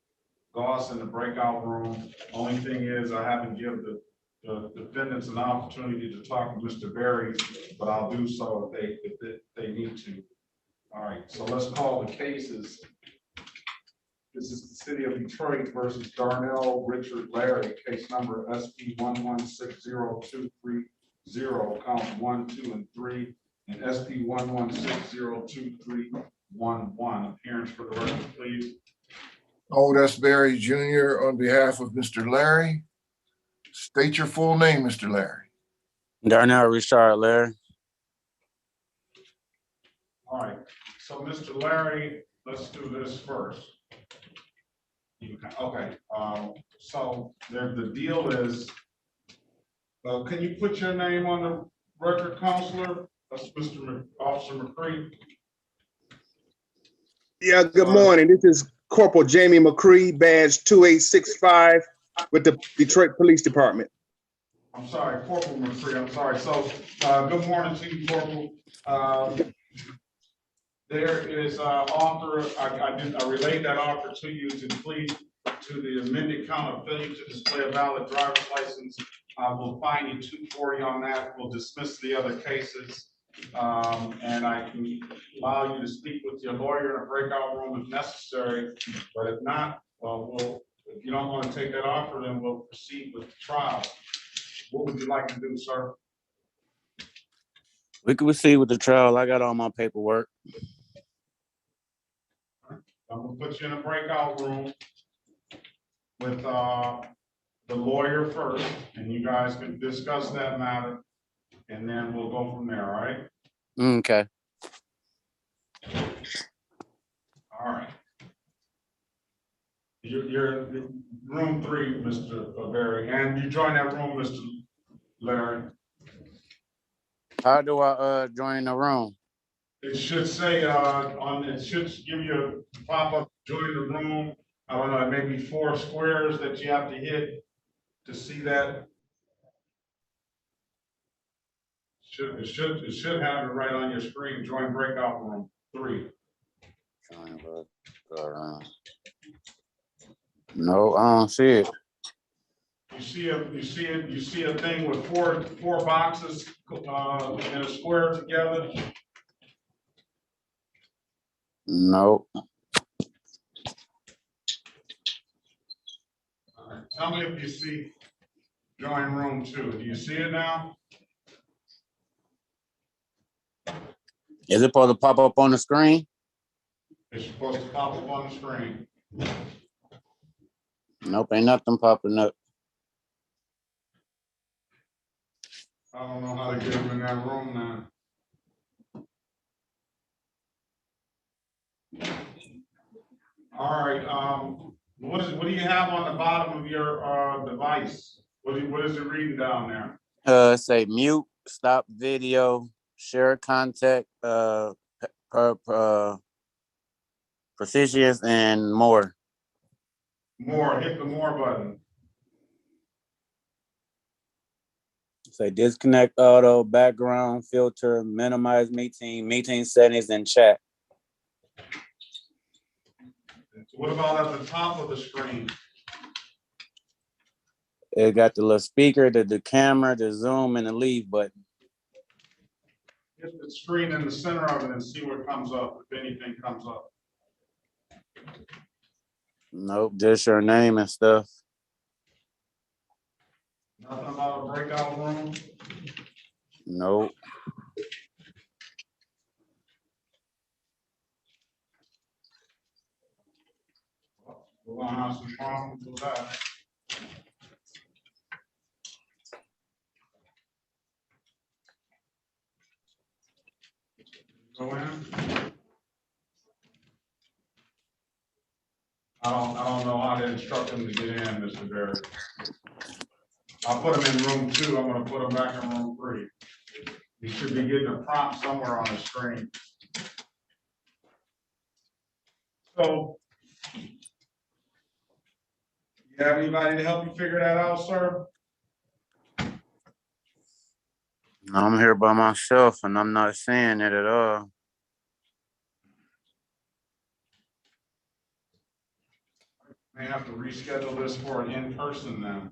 Goss in the breakout room. Only thing is I haven't given the defendants an opportunity to talk to Mr. Berry, but I'll do so if they need to. All right, so let's call the cases. This is the city of Detroit versus Darnell Richard Larry, case number SP 1160230, counts 1, 2, and 3, and SP 1160231. Appearance for the record, please. Elwood S. Berry Jr. on behalf of Mr. Larry. State your full name, Mr. Larry. Darnell Richard Larry. All right, so Mr. Larry, let's do this first. Okay, so the deal is, can you put your name on the record, counselor? That's Officer McCree. Yeah, good morning. This is Corporal Jamie McCree, badge 2865 with the Detroit Police Department. I'm sorry, Corporal McCree, I'm sorry. So, good morning to you, Corporal. There is offer, I relayed that offer to you to plead to the amended count of failure to display a valid driver's license. We'll fine you $240 on that. We'll dismiss the other cases. And I can allow you to speak with your lawyer in a breakout room if necessary, but if not, well, if you don't want to take that offer, then we'll proceed with the trial. What would you like to do, sir? We can proceed with the trial. I got all my paperwork. I'm gonna put you in a breakout room with the lawyer first, and you guys can discuss that matter. and then we'll go from there, all right? Okay. All right. You're in room 3, Mr. Barry, and you join that room, Mr. Larry. How do I join the room? It should say it should give you a pop-up, join the room. I don't know, maybe 4 squares that you have to hit to see that. It should have it right on your screen. Join breakout room 3. Join breakout room. No, I don't see it. You see a thing with four boxes in a square together. No. All right. Tell me if you see join room 2. Do you see it now? Is it supposed to pop up on the screen? It's supposed to pop up on the screen. Nope, ain't nothing popping up. I don't know how to get them in that room now. All right. What do you have on the bottom of your device? What is it reading down there? Say mute, stop video, share contact, precisions, and more. More. Hit the more button. Say disconnect auto, background filter, minimize meeting settings, and chat. What about at the top of the screen? It got the little speaker, the camera, the zoom, and the leave button. Hit the screen in the center of it and see what comes up, if anything comes up. Nope, just your name and stuff. Nothing about a breakout room? Nope. We're gonna have some problems with that. Go in. I don't know how to instruct them to get in, Mr. Barry. I'll put them in room 2. I'm gonna put them back in room 3. You should be getting a prompt somewhere on the screen. So, you have anybody to help you figure that out, sir? I'm here by myself and I'm not seeing it at all. May have to reschedule this for an in-person then.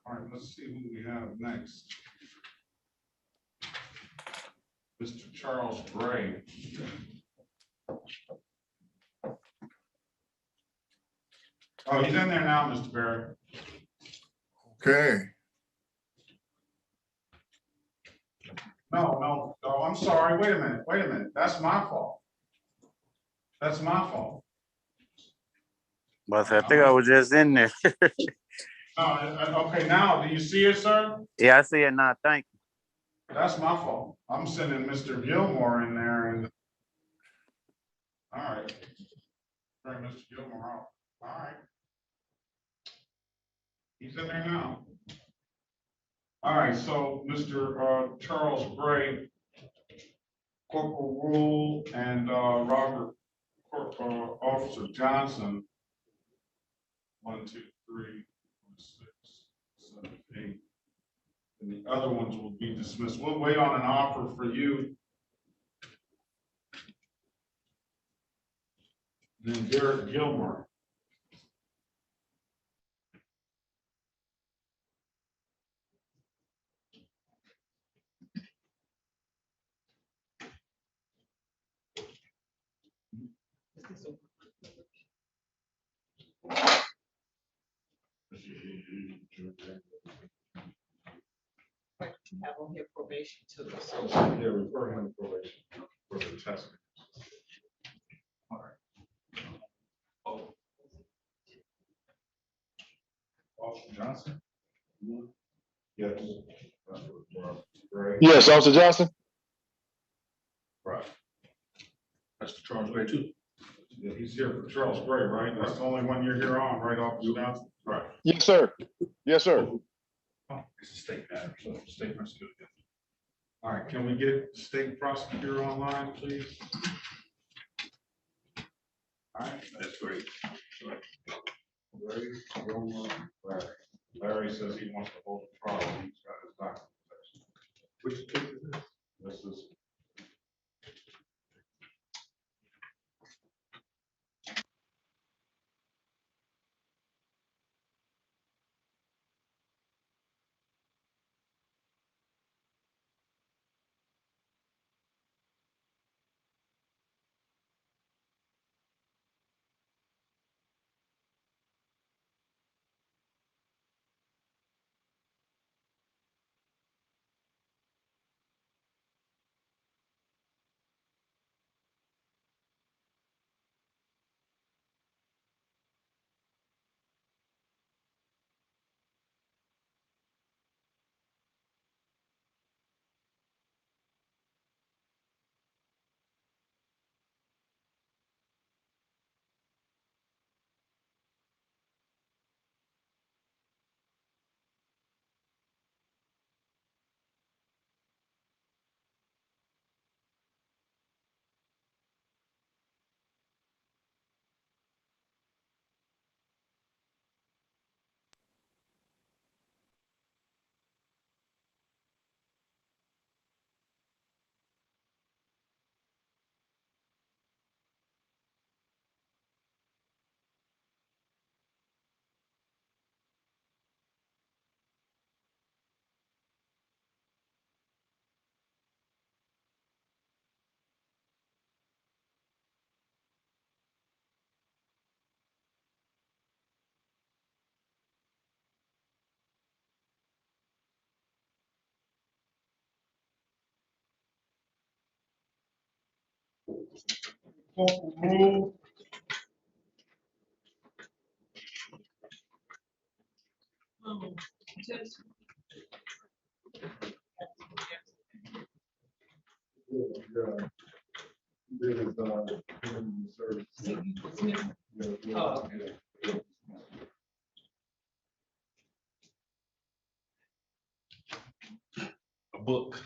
All right, let's see who we have next. Mr. Charles Gray. Oh, he's in there now, Mr. Barry. Okay. No, I'm sorry. Wait a minute. That's my fault. That's my fault. But I think I was just in there. Okay, now, do you see it, sir? Yeah, I see it now. Thank you. That's my fault. I'm sending Mr. Gilmore in there and. All right. Bring Mr. Gilmore out. All right. He's in there now. All right, so Mr. Charles Gray, Corporal Rule, and Robert Officer Johnson. 1, 2, 3, 4, 6, 7, 8. And the other ones will be dismissed. We'll wait on an offer for you. And then Derek Gilmore. Have on here probation too, so. Yeah, refer him to probation. testing. All right. Oh, Officer Johnson? Yes. Right. Yes, Officer Johnson? Right. that's the Charles Gray too. Yeah, he's here for Charles Gray, right? That's the only one you're here on, right, Officer Johnson? Right. Yes, sir. Yes, sir. Oh, it's a state matter, so state prosecutor. All right, can we get state prosecutor online, please? All right, That's great. Larry, Larry. Larry says he wants to hold the trial. He's got his documentation. Which case is this? This is. Rule. A book.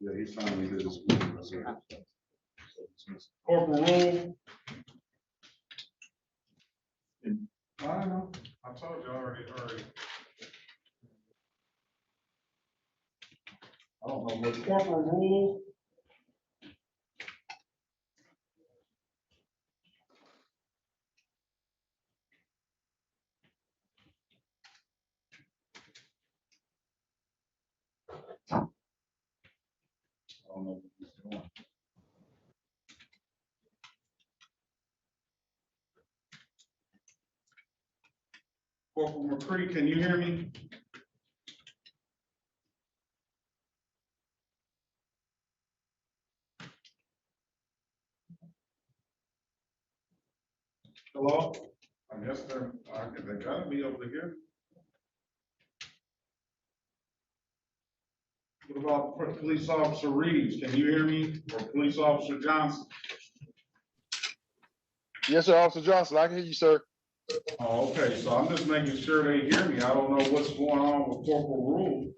Yeah, he finally did his. Corporal Rule. I know, I told you already. I don't know, was Corporal Rule? I don't know what he's doing. Corporal McCree, can you hear me? Hello? I guess they gotta be able to hear. What about Police Officer Reeves? Can you hear me? Or Police Officer Johnson? Yes, sir, Officer Johnson. I can hear you, sir. Oh, okay, so I'm just making sure they hear me. I don't know what's going on with Corporal Rule.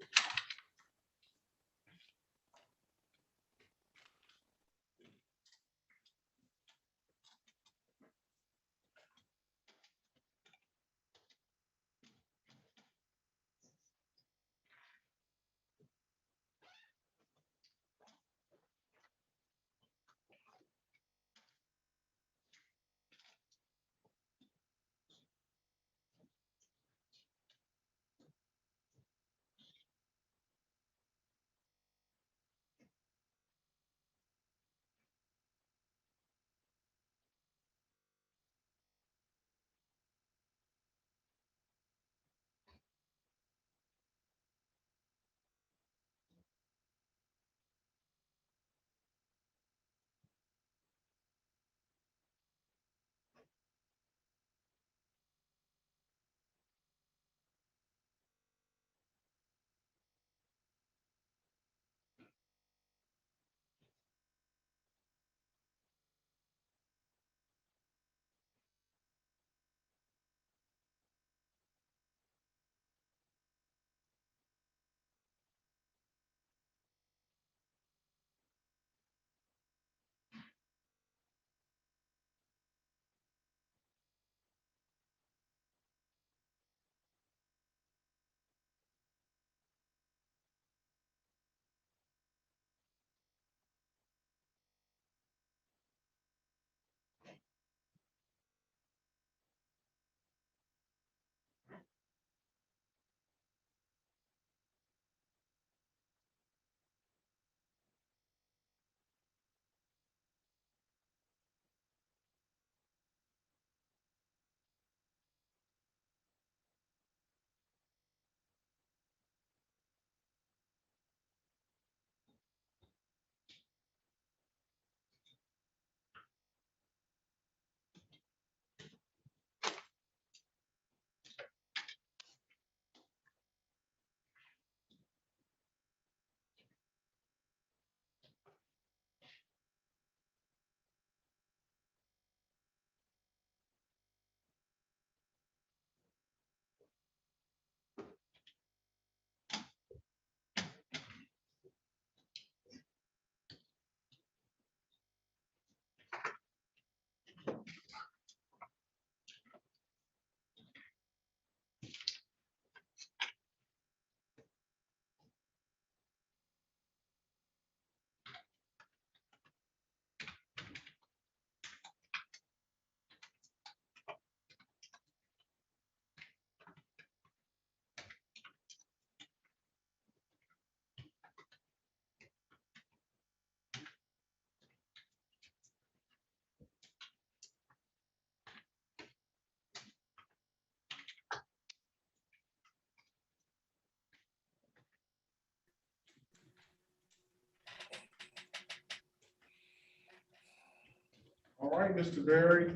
All right, Mr. Berry,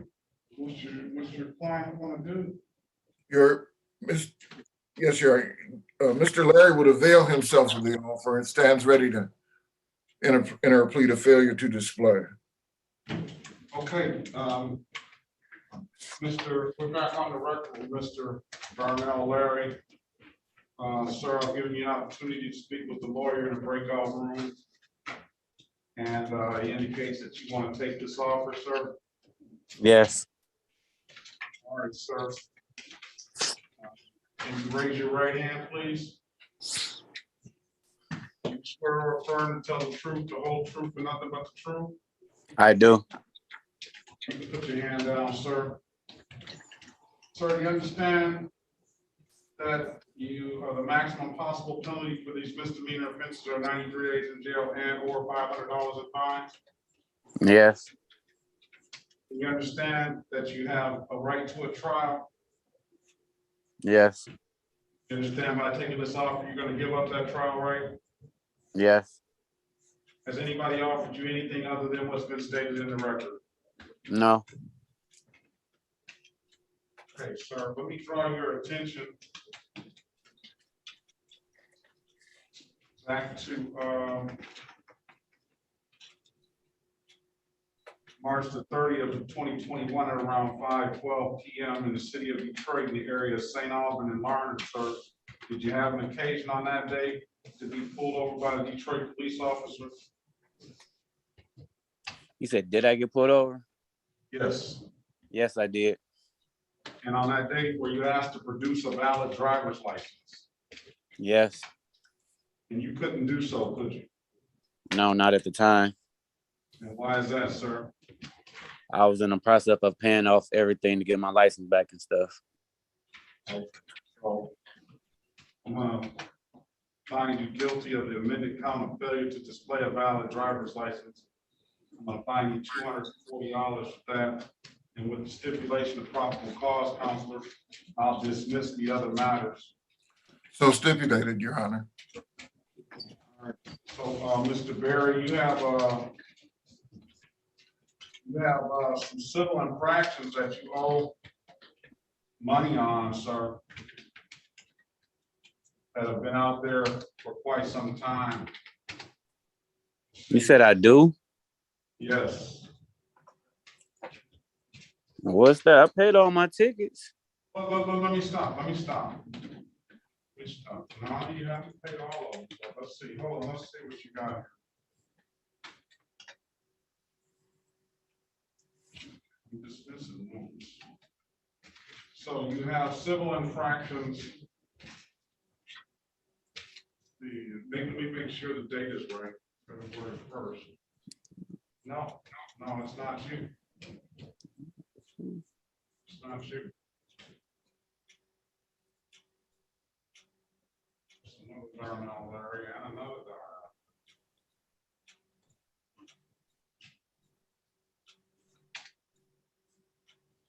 what's your client want to do? Yes, Mr. Larry would avail himself of the offer and stands ready to enter a plea to failure to display. Okay, we're back on the record with Mr. Darnell Larry. Sir, I'll give you an opportunity to speak with the lawyer in the breakout room. And he indicates that you want to take this offer, sir. Yes. All right, sir. Can you raise your right hand, please? You swear or affirm to tell the truth, the whole truth, and nothing but the truth? I do. You can put your hand down, sir. Sir, you understand that the maximum possible penalty for these misdemeanor offenses are 93 days in jail and or $500 in fines? Yes. You understand that you have a right to a trial? Yes. You understand by taking this offer, you're going to give up that trial right? Yes. Has anybody offered you anything other than what's been stated in the record? No. Okay, sir, let me draw your attention back to March the 30th of 2021 at around 5:12 p.m. in the city of Detroit, in the area of St. Albans and Larned, sir. Did you have an occasion on that day to be pulled over by the Detroit police officer? You said, did I get pulled over? Yes. Yes, I did. And on that date, were you asked to produce a valid driver's license? Yes. And you couldn't do so, could you? No, not at the time. And why is that, sir? I was in the process of paying off everything to get my license back and stuff. So I'm gonna find you guilty of the amended count of failure to display a valid driver's license. I'm gonna fine you $240 for that. And with the stipulation of probable cause, counselor, I'll dismiss the other matters. So stipulated, Your Honor. All right. So, Mr. Berry, you have some civil infractions that you owe money on, sir, that have been out there for quite some time. You said I do? Yes. What's that? I paid all my tickets. Let me stop. Now you have to pay all of them. So let's see. Hold on. Let's see what you got here. I'm dismissing ones. So you have civil infractions. Let me make sure the date is right. February 1st. No, it's not you. It's not you. It's another Darnell Larry and another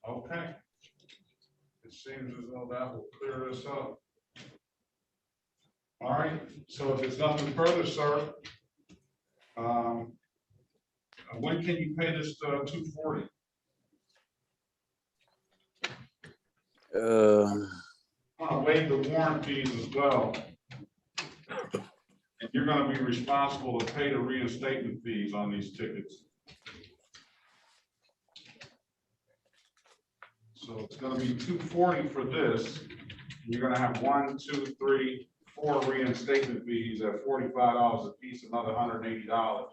Darnell. Okay. It seems as though that will clear this up. All right, so if there's nothing further, sir, when can you pay this $240? I'm gonna waive the warrant fees as well. And you're gonna be responsible to pay the reinstatement fees on these tickets. So it's gonna be $240 for this. You're gonna have 1, 2, 3, 4 reinstatement fees at $45 a piece, another $180.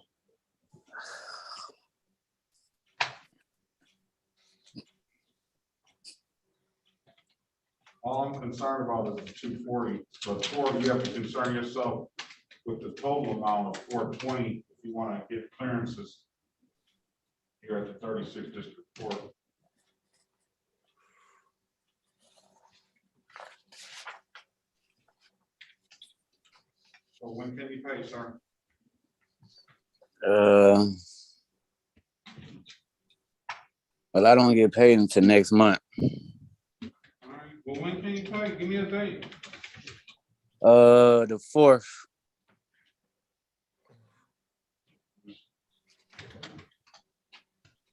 All I'm concerned about is the 240, but 40, you have to concern yourself with the total amount of 420 if you want to get clearances here at the 36th District Court. So when can you pay, sir? Well, I don't get paid until next month. All right. Well, when can you pay? Give me a date. The 4th.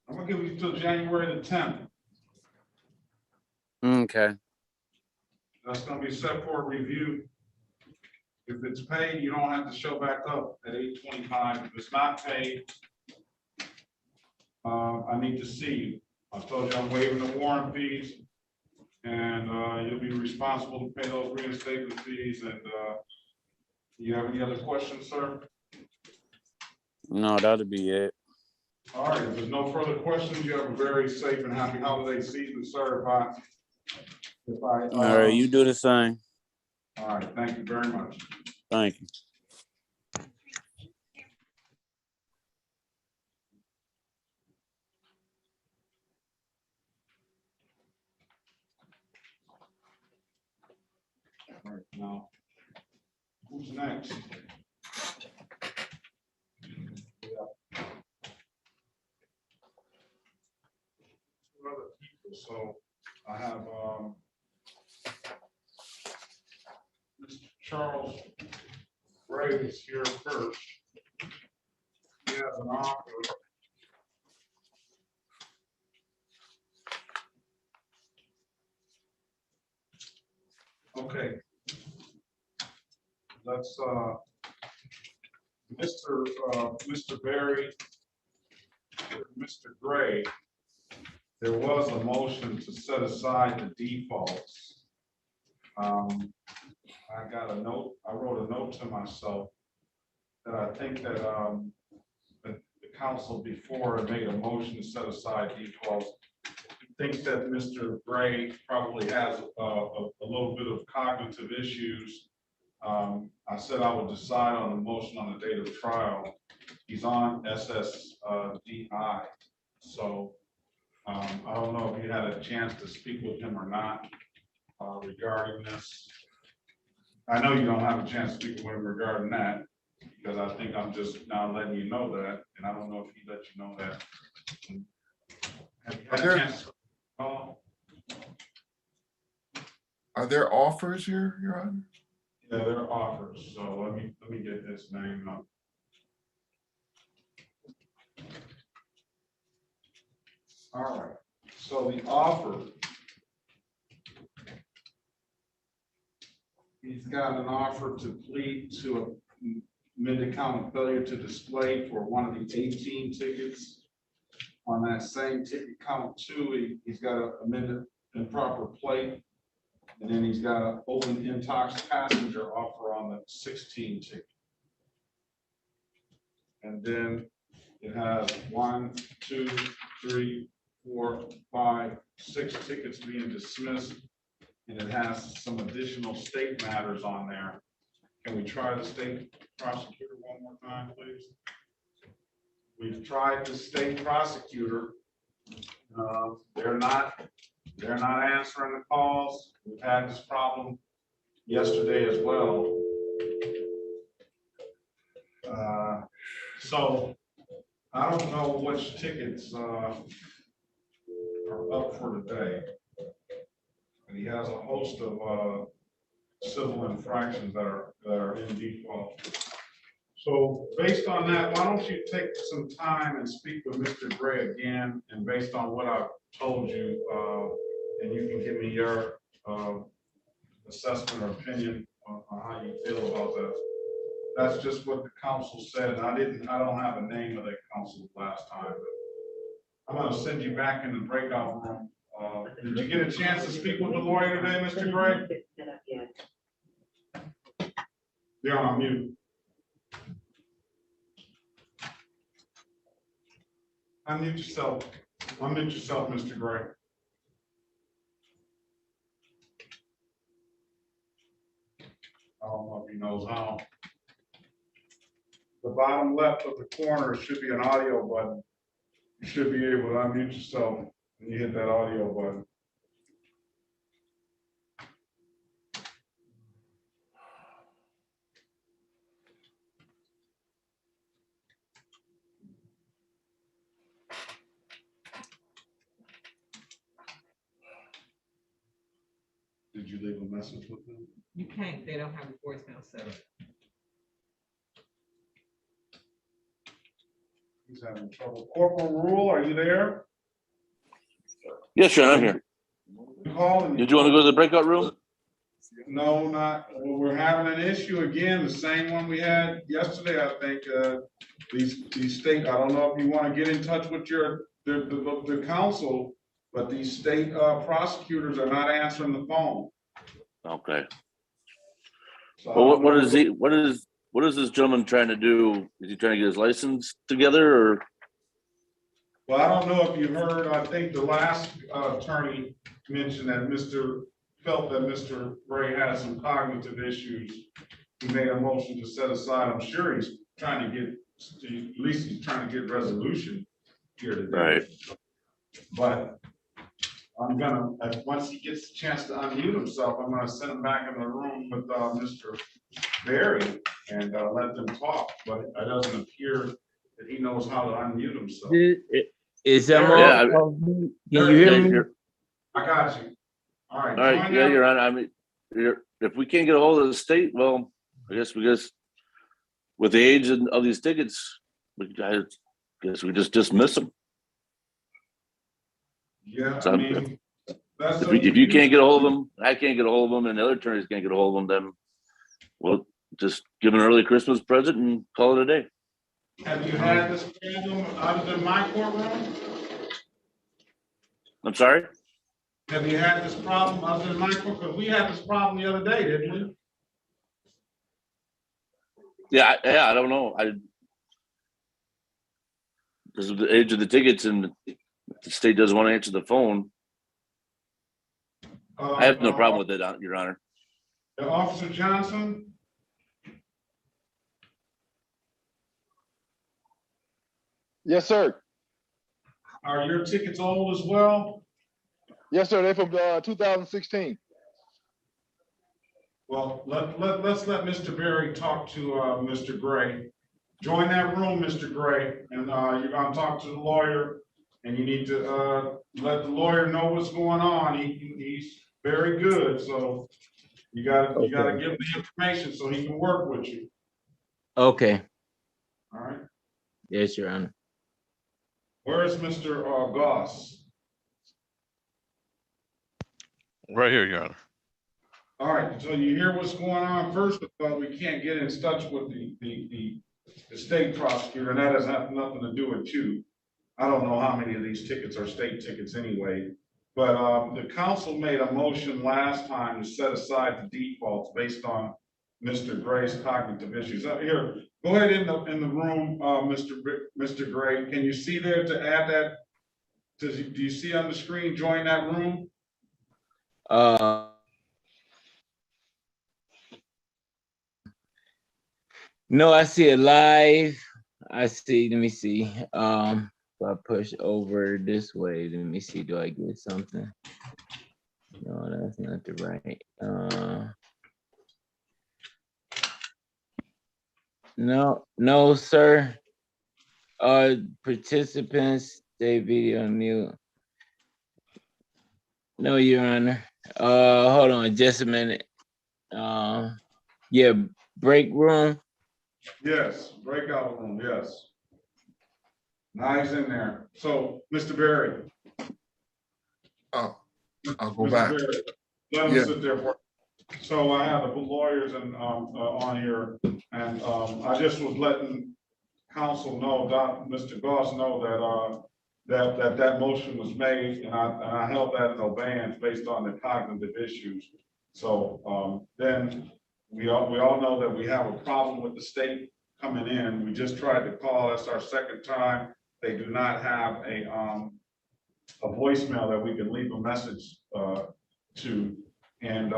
I'm gonna give you till January the 10th. Okay. That's gonna be set for a review. If it's paid, you don't have to show back up at 8:25. If it's not paid, I need to see you. I told you I'm waiving the warrant fees, and you'll be responsible to pay those reinstatement fees. And you have any other questions, sir? No, that'll be it. All right, if there's no further questions, you have a very safe and happy holiday season, sir. All right, you do the same. All right, thank you very much. Thank you. All right, now, who's next? Two other people, so I have, Mr. Charles Gray is here first. He has an offer. Okay. Let's, Mr. Berry, Mr. Gray, there was a motion to set aside the defaults. I got a note, I wrote a note to myself that I think that, the council before had made a motion to set aside defaults. I think that Mr. Gray probably has a little bit of cognitive issues. I said I would decide on the motion on the date of trial. He's on SSDI. So I don't know if you had a chance to speak with him or not regarding this. I know you don't have a chance to speak with him regarding that, because I think I'm just now letting you know that, and I don't know if he let you know that. Have you had a chance to call? Are there offers here, Your Honor? Yeah, there are offers, so let me get his name up. All right, so the offer, he's got an offer to plead to a mid-account of failure to display for one of the 18 tickets. On that same ticket count two, he's got a amended improper plate. And then he's got an open intox passenger offer on the 16 ticket. And then it has 1, 2, 3, 4, 5, 6 tickets being dismissed. And it has some additional state matters on there. Can we try the state prosecutor one more time, please? We've tried the state prosecutor. They're not answering the calls. We've had this problem yesterday as well. So I don't know which tickets are up for today. And he has a host of civil infractions that are in default. So based on that, why don't you take some time and speak with Mr. Gray again, and based on what I've told you, and you can give me your assessment or opinion on how you feel about that. That's just what the council said. I don't have a name of that council last time, but I'm gonna send you back in the breakout room. Did you get a chance to speak with the lawyer today, Mr. Gray? You're on mute. Unmute yourself. Unmute yourself, Mr. Gray. I don't know if he knows how. The bottom left of the corner should be an audio button. You should be able to unmute yourself when you hit that audio button. Did you leave a message with them? You can't, they don't have a voicemail set up. He's having trouble. Corporal Rule, are you there? Yes, Sean, I'm here. Calling you. Did you want to go to the breakout room? No, not, well, we're having an issue again, the same one we had yesterday, I think, these state, I don't know if you want to get in touch with the council, but these state, prosecutors are not answering the phone. Okay. So I Well, don't know. what is this gentleman trying to do? Is he trying to get his license together or? Well, I don't know if you heard, I think the last attorney mentioned that felt that Mr. Gray had some cognitive issues. He made a motion to set aside. I'm sure he's trying to get, at least he's trying to get resolution here today. Right. But I'm gonna, once he gets a chance to unmute himself, I'm gonna send him back in the room with Mr. Berry and let them talk. But it doesn't appear that he knows how to unmute himself. Is that Yeah, more? Can you hear me? I got you. All right. All right, yeah, Your Honor. I mean, if we can't get a hold of the state, well, I guess with the age of these tickets, I guess we just dismiss them. Yeah, So I mean, that's if you can't get a hold of them, I can't get a hold of them, and the other attorneys can't get a hold of them, then we'll just give an early Christmas present and call it a day. Have you had this problem other than my courtroom? I'm sorry? Have you had this problem other than my courtroom? Because we had this problem the other day, didn't we? Yeah, I don't know. Because of the age of the tickets and the state doesn't want to answer the phone. I have no problem with it, Your Honor. Officer Johnson? Yes, sir. Are your tickets old as well? Yes, sir. They're from 2016. Well, let's let Mr. Berry talk to Mr. Gray. Join that room, Mr. Gray, and you're gonna talk to the lawyer, and you need to let the lawyer know what's going on. He's very good, so you gotta give him the information so he can work with you. Okay. All right. Yes, Your Honor. Where is Mr. Goss? Right here, Your Honor. All right, so you hear what's going on. First of all, we can't get in touch with the state prosecutor, and that has nothing to do with you. I don't know how many of these tickets are state tickets anyway, but the council made a motion last time to set aside the defaults based on Mr. Gray's cognitive issues. Here, go ahead in the room, Mr. Gray. Can you see there to add that? Do you see on the screen, join that room? No, I see it live. I see, let me see. If I push over this way, let me see, do I get something? No, that's not the right. No, sir. Participants, stay video on mute. No, Your Honor. Hold on just a minute. Yeah, break room. Yes, breakout room, yes. Now he's in there. So, Mr. Berry. I'll go Mr. back. Berry, let him sit there for. So I have the lawyers and on here, and I just was letting counsel know, Mr. Goss know that motion was made, and I held that in abeyance based on the cognitive issues. So then we all know that we have a problem with the state coming in. We just tried to call. That's our second time. They do not have a voicemail that we can leave a message to, and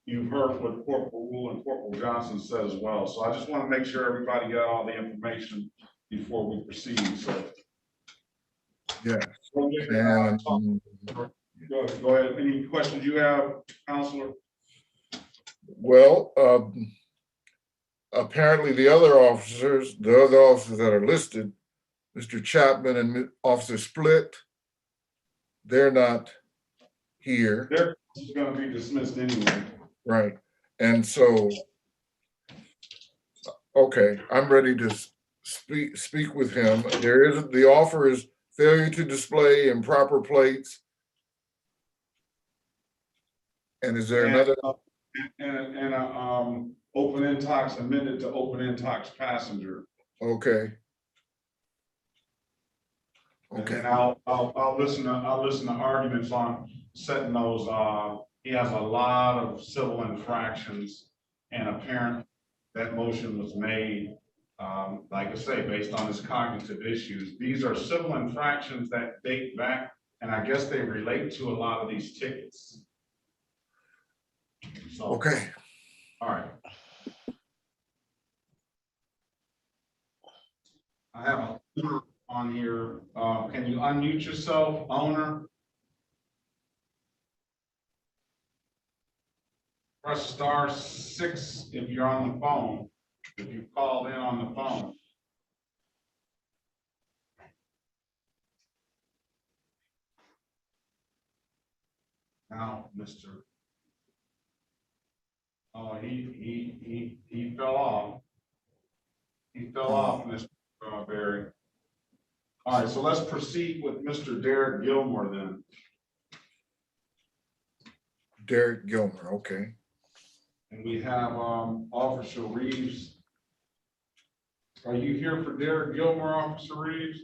you've heard what Corporal Rule and Corporal Johnson said as well. So I just want to make sure everybody got all the information before we proceed. So yeah. And go ahead. Any questions you have, Counselor? Well, apparently the other officers that are listed, Mr. Chapman and Officer Split, they're not here. They're going to be dismissed anyway. Right. And so, okay, I'm ready to speak with him. The offer is failure to display improper plates And is there another? And open intox amended to open intox passenger. Okay. And then I'll listen to arguments on setting those, he has a lot of civil infractions, and apparently that motion was made, like I say, based on his cognitive issues. These are civil infractions that date back, and I guess they relate to a lot of these tickets. So, okay. All right. I have a owner on here. Can you unmute yourself, owner? Press *6 if you're on the phone. If you called in on the phone. Now, Mr. Oh, he fell off. He fell off, Mr. Berry. All right, so let's proceed with Mr. Derek Gilmore then. Derek Gilmore, okay. And we have Officer Reeves. Are you here for Derek Gilmore, Officer Reeves?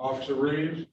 Officer Reeves?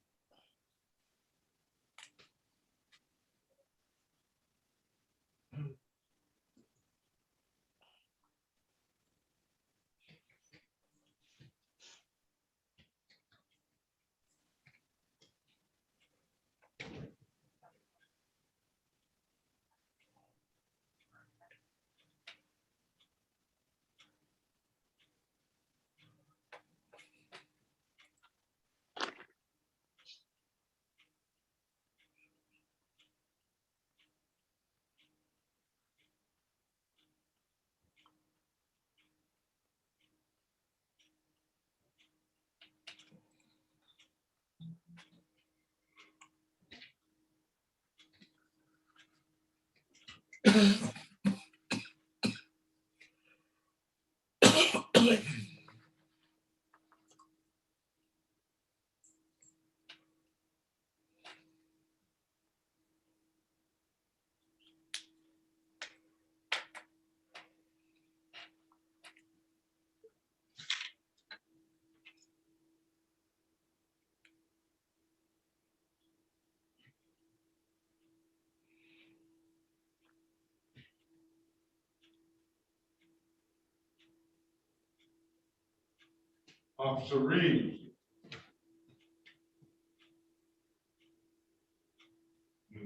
Officer Reeves.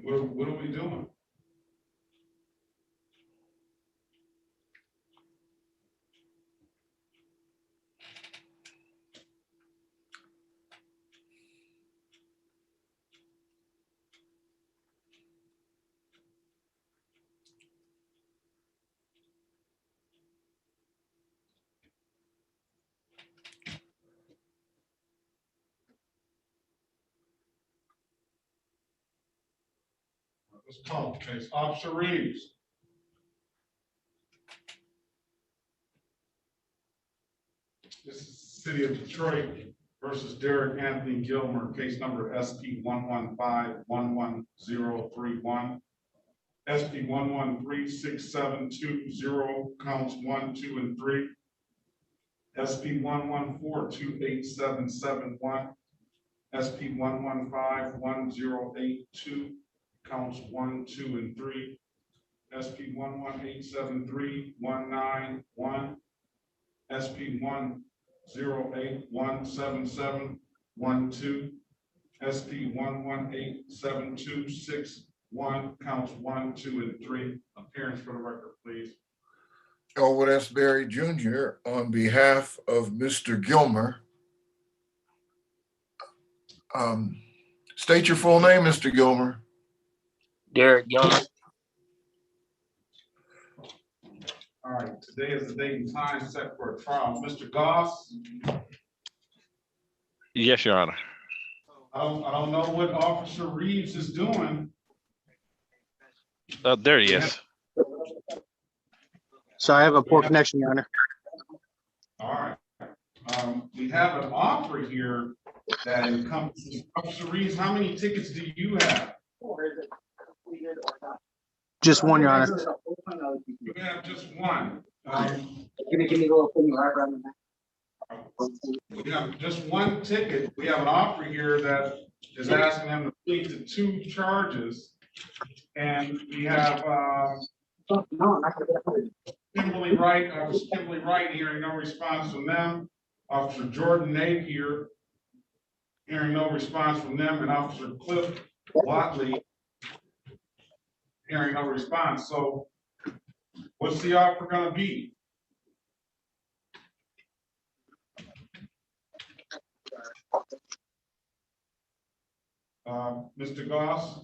What are we doing? Let's call the case. Officer Reeves. This is City of Detroit versus Derek Anthony Gilmer, case number SP 115-11031. SP 1136720, counts 1, 2, and 3. SP 1142871. SP 1151082, counts 1, 2, and 3. SP 11873-191. SP 108177112. SP 1187261, counts 1, 2, and 3. Appearance for the record, please. Elwood S. Berry Jr. on behalf of Mr. Gilmer. State your full name, Mr. Gilmer. Derek Gilmer. All right, today is the date and time set for a trial. Mr. Goss? Yes, Your Honor. I don't know what Officer Reeves is doing. There he is. So I have a poor connection, Your Honor. All right. We have an offer here that encompasses, Officer Reeves, how many tickets do you have? Just one, Your Honor. You have just one. We have just one ticket. We have an offer here that is asking him to plead to 2 charges. And we have, Kimberly Wright, Officer Kimberly Wright, hearing no response from them. Officer Jordan Napier, hearing no response from them, and Officer Cliff Watley, hearing no response. So what's the offer gonna be? Mr. Goss?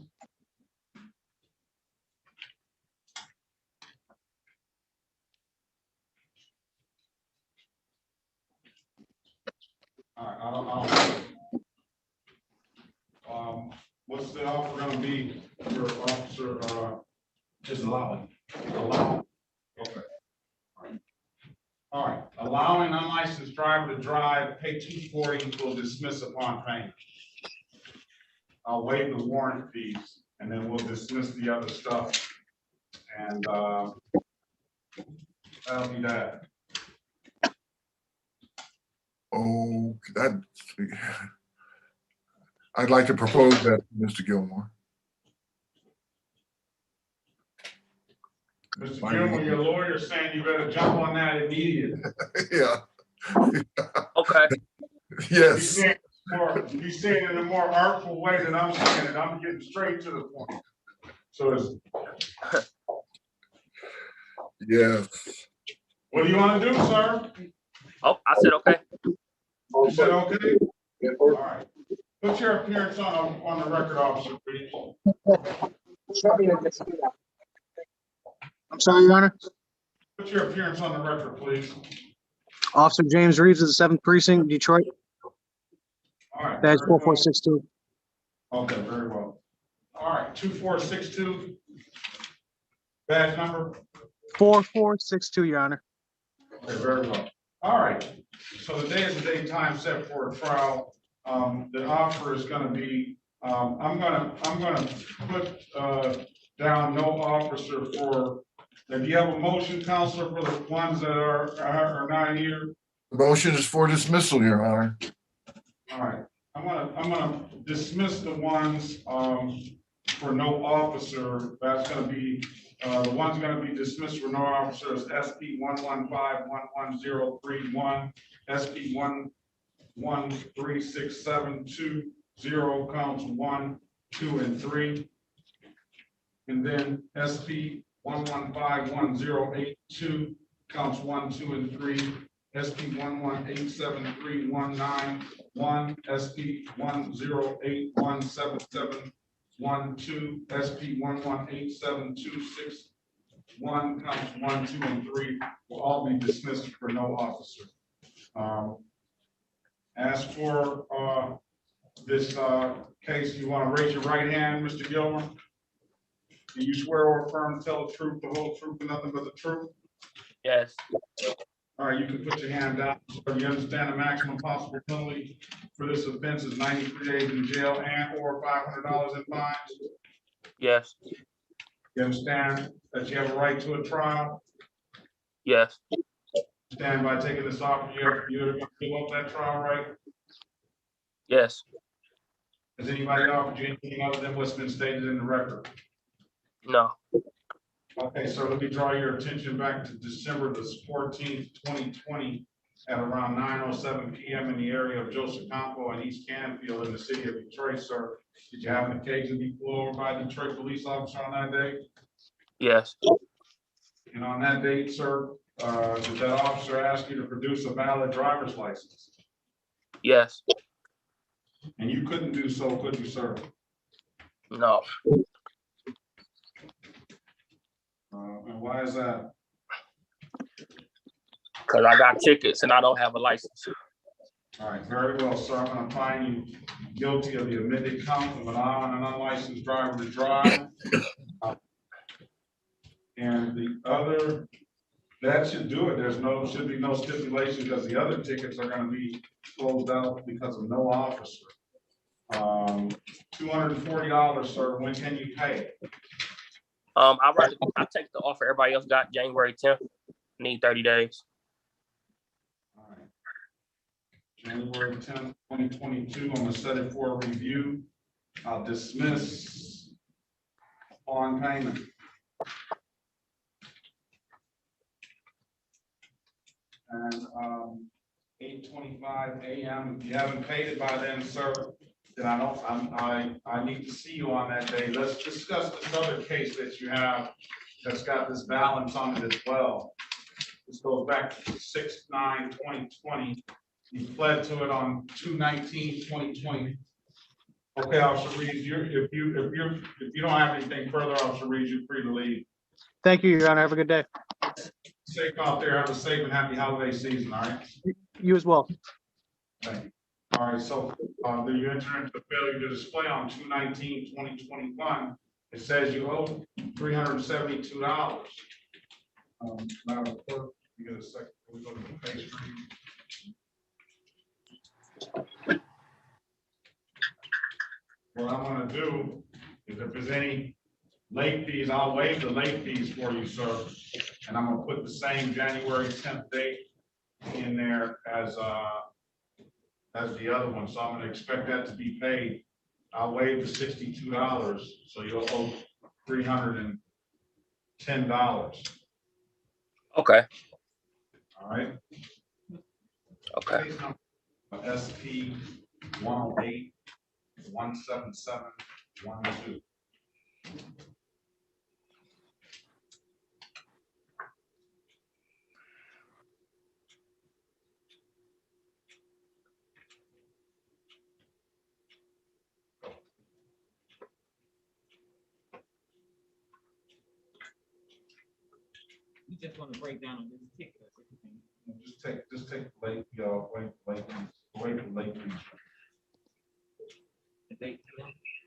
All right, what's the offer gonna be for Officer, Just allowing. Okay. All right, allowing unlicensed driver to drive, pay $240, will dismiss upon payment. I'll waive the warrant fees, and then we'll dismiss the other stuff. And that'll be that. Oh, that, I'd like to propose that, Mr. Gilmore. Mr. Gilmore, your lawyer's saying you better jump on that immediately. Yeah. Okay. Yes. You say it in a more artful way than I'm saying it. I'm getting straight to the point. So it's, Yes. what do you want to do, sir? Oh, I said okay. You said okay? All right. Put your appearance on the record, Officer, please. I'm sorry, Your Honor. Put your appearance on the record, please. Officer James Reeves of the 7th Precinct, Detroit, All right. badge very well. 4462. Okay, very well. All right, 2462. Badge number? 4462, Your Honor. Okay, very well. All right. So the day is the date time set for a trial. The offer is going to be, I'm gonna put down no officer for. Do you have a motion, Counselor, for the ones that are not here? The motion is for dismissal, Your Honor. All right. I'm gonna dismiss the ones for no officer. That's going to be the ones going to be dismissed for no officer is SP 115-11031, SP 1136720, counts 1, 2, and 3, and then SP 1151082, counts 1, 2, and 3, SP 1187319, SP 1081771, 2, SP 1187261, counts 1, 2, and 3 will all be dismissed for no officer. As for this case, you want to raise your right hand, Mr. Gilmer? Do you swear or affirm to tell the truth, the whole truth, and nothing but the truth? Yes. All right, you can put your hand down. So you understand the maximum possible penalty for this offense is 93 days in jail and or $500 in fines? Yes. You understand that you have a right to a trial? Yes. Stand by taking this off, you're going to give up that trial right? Yes. Has anybody offered you anything other than what's been stated in the record? No. Okay, so let me draw your attention back to December the 14th, 2020 at around 9:07 p.m. in the area of Joseph Campo and East Canfield in the city of Detroit, sir. Did you have an occasion to be pulled over by a Detroit police officer on that day? Yes. And on that date, sir, did that officer ask you to produce a valid driver's license? Yes. And you couldn't do so, could you, sir? No. And why is that? Because I got tickets and I don't have a license. All right, very well, sir. I'm going to find you guilty of the amended count of allowing an unlicensed driver to drive. And the other That should do it. Should be no stipulation because the other tickets are gonna be closed out because of no officer. $240, sir. When can you pay? I take the offer everybody else got January 10th. Need 30 days. All right. January 10th, 2022. I'm gonna set it for a review. I'll dismiss on payment. And 8:25 a.m. If you haven't paid it by then, sir, then I need to see you on that day. Let's discuss this other case that you have that's got this balance on it as well. This goes back to 6/9/2020. You pled to it on 2/19/2020. Okay, Officer Reed, if you don't have anything further, Officer Reed, you're free to leave. Thank you, Your Honor. Have a good day. Safe out there. Have a safe and happy holiday season. All right. You as well. Thank you. All right. So do you enter into failure to display on 2/19/2021? It says you owe $372. Madam Clerk, you get a second. We go to the page. What I'm gonna do is if there's any late fees, I'll waive the late fees for you, sir. And I'm gonna put the same January 10th date in there as the other one. So I'm gonna expect that to be paid. I'll waive the $62, so you'll owe $310. Okay. All right. Okay. SP 108-177-12. You just want to break down on this ticket. Just take the late fee off, wait for late fees.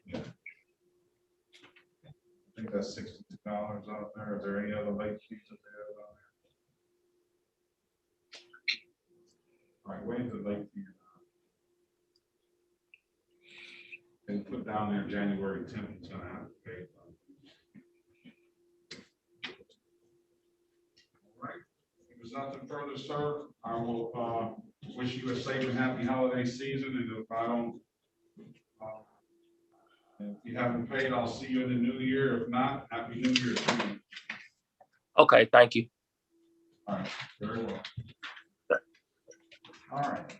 Yeah. I think that's $62 out there. Are there any other late fees that they have out there? All right, wait the late fee. And put down there January 10th, it's gonna have to pay. All right, if there's nothing further, sir, I will wish you a safe and happy holiday season. And if I don't, if you haven't paid, I'll see you in the new year. If not, happy New Year to you. Okay, thank you. All right, very well. All right.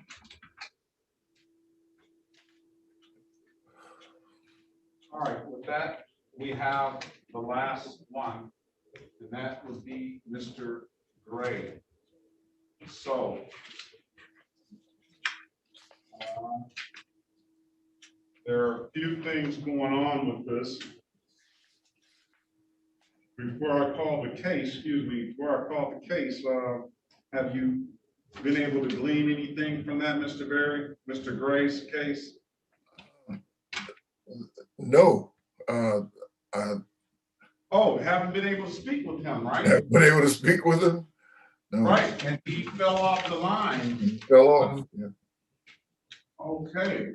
All right, with that, we have the last one, and that would be Mr. Gray. So, there are a few things going on with this. Before I call the case, have you been able to glean anything from that, Mr. Berry, Mr. Gray's case? No. Haven't been able to speak with him, right? Haven't been able to speak with him? No. Right, and he fell off the line. He fell off, yeah. Okay.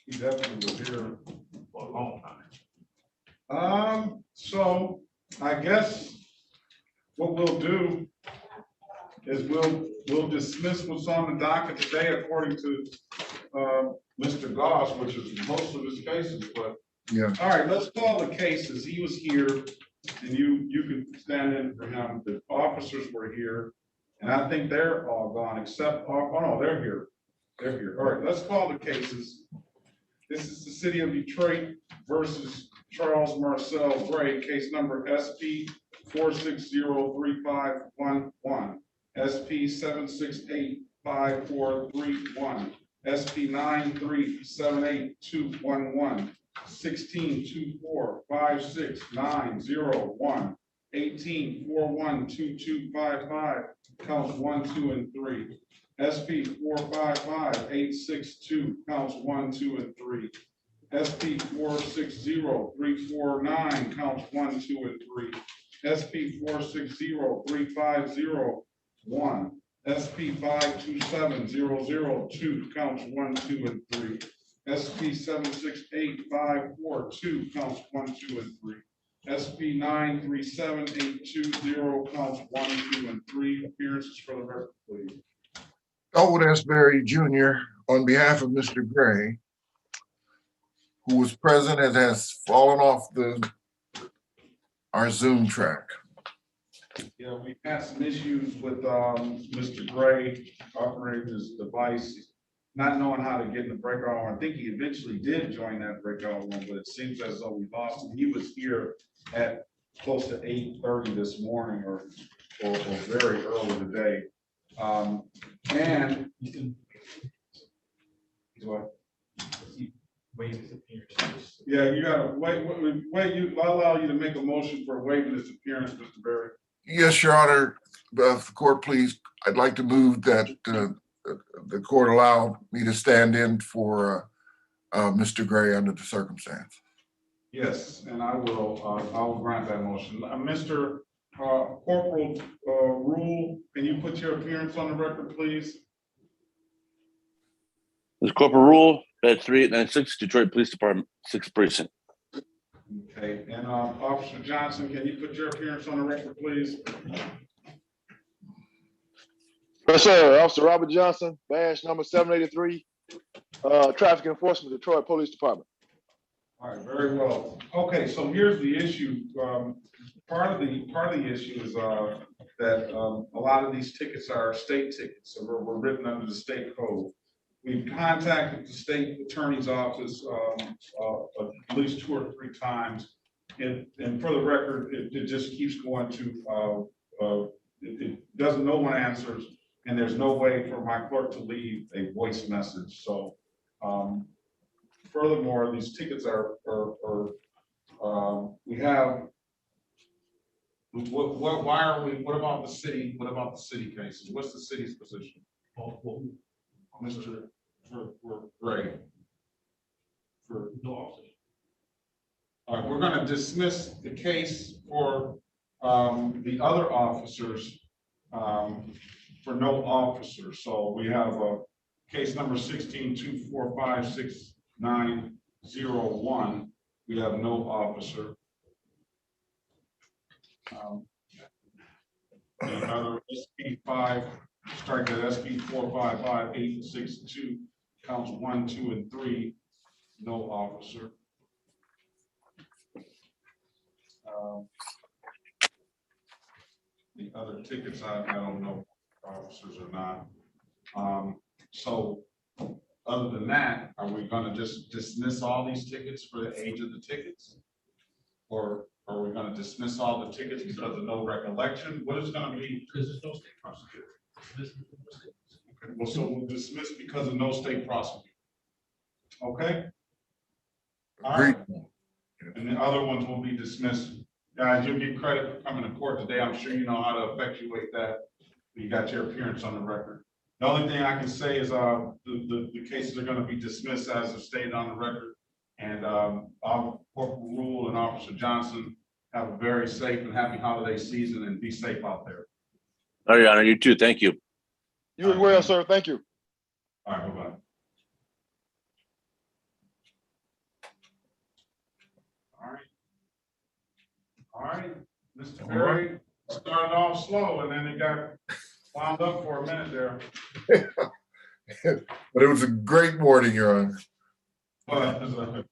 He definitely was here for a long time. So I guess what we'll do is we'll dismiss what's on the docket today according to Mr. Goss, which is most of his cases, but yeah. All right, let's call the cases. He was here and you can stand in for him. The officers were here and I think they're all gone except, oh no, they're here. They're here. All right, let's call the cases. This is the City of Detroit versus Charles Marcel Gray, case number SP 4603511, SP 7685431, SP 9378211, 1624569001, 18412255, counts 1, 2, and 3. SP 455-862, counts 1, 2, and 3. SP 460-349, counts 1, 2, and 3. SP 460-3501, SP 527-002, counts 1, 2, and 3. SP 768-542, counts 1, 2, and 3. SP 937-820, counts 1, 2, and 3. Appearances for the record, please. Elwood S. Berry Jr., on behalf of Mr. Gray, who was present and has fallen off our Zoom track. Yeah, we've had some issues with Mr. Gray operating his device, not knowing how to get in the breakout room. I think he eventually did join that breakout room, but it seems as though we lost him. He was here at close to 8:30 this morning or very early today. And what? Yeah, you gotta wait, I'll allow you to make a motion for waiving this appearance, Mr. Berry. Yes, Your Honor. If the court, please, I'd like to move that the court allow me to stand in for Mr. Gray under the circumstance. Yes, and I will grant that motion. Mr. Corporal Rule, can you put your appearance on the record, please? This Corporal Rule at 3896 Detroit Police Department, 6th Precinct. Okay, and Officer Johnson, can you put your appearance on the record, please? Yes, sir. Officer Robert Johnson, badge number 783, Traffic Enforcement, Detroit Police Department. All right, very well. Okay, so here's the issue. Part of the issue is that a lot of these tickets are state tickets, so we're written under the state code. We've contacted the state attorney's office at least 2 or 3 times, and for the record, it just keeps going to no one answers, and there's no way for my clerk to leave a voice message. So furthermore, these tickets we have. What about the city? What about the city cases? What's the city's position? Mr. Gray. For no officer. All right, we're going to dismiss the case for the other officers for no officer. So we have case number 16-245-6901. We have no officer. Another SP5, strike at SP 455-862, counts 1, 2, and 3, no officer. The other tickets, I don't know if officers or not. So other than that, are we going to just dismiss all these tickets for the age of the tickets? Or are we going to dismiss all the tickets because of no recollection? What is going to be? Because there's no state prosecutor. Okay, well, so we'll dismiss because of no state prosecutor. Okay? All right. And the other ones will be dismissed. Guys, you'll get credit for coming to court today. I'm sure you know how to effectuate that. You got your appearance on the record. The only thing I can say is the cases are going to be dismissed as stated on the record. And our Corporal Rule and Officer Johnson have a very safe and happy holiday season, and be safe out there. Oh, Your Honor, you too. Thank you. You as well, sir. Thank you. All right, bye-bye. All right, Mr. Berry started off slow and then it got wound up for a minute there. But it was a great morning, Your Honor. Well,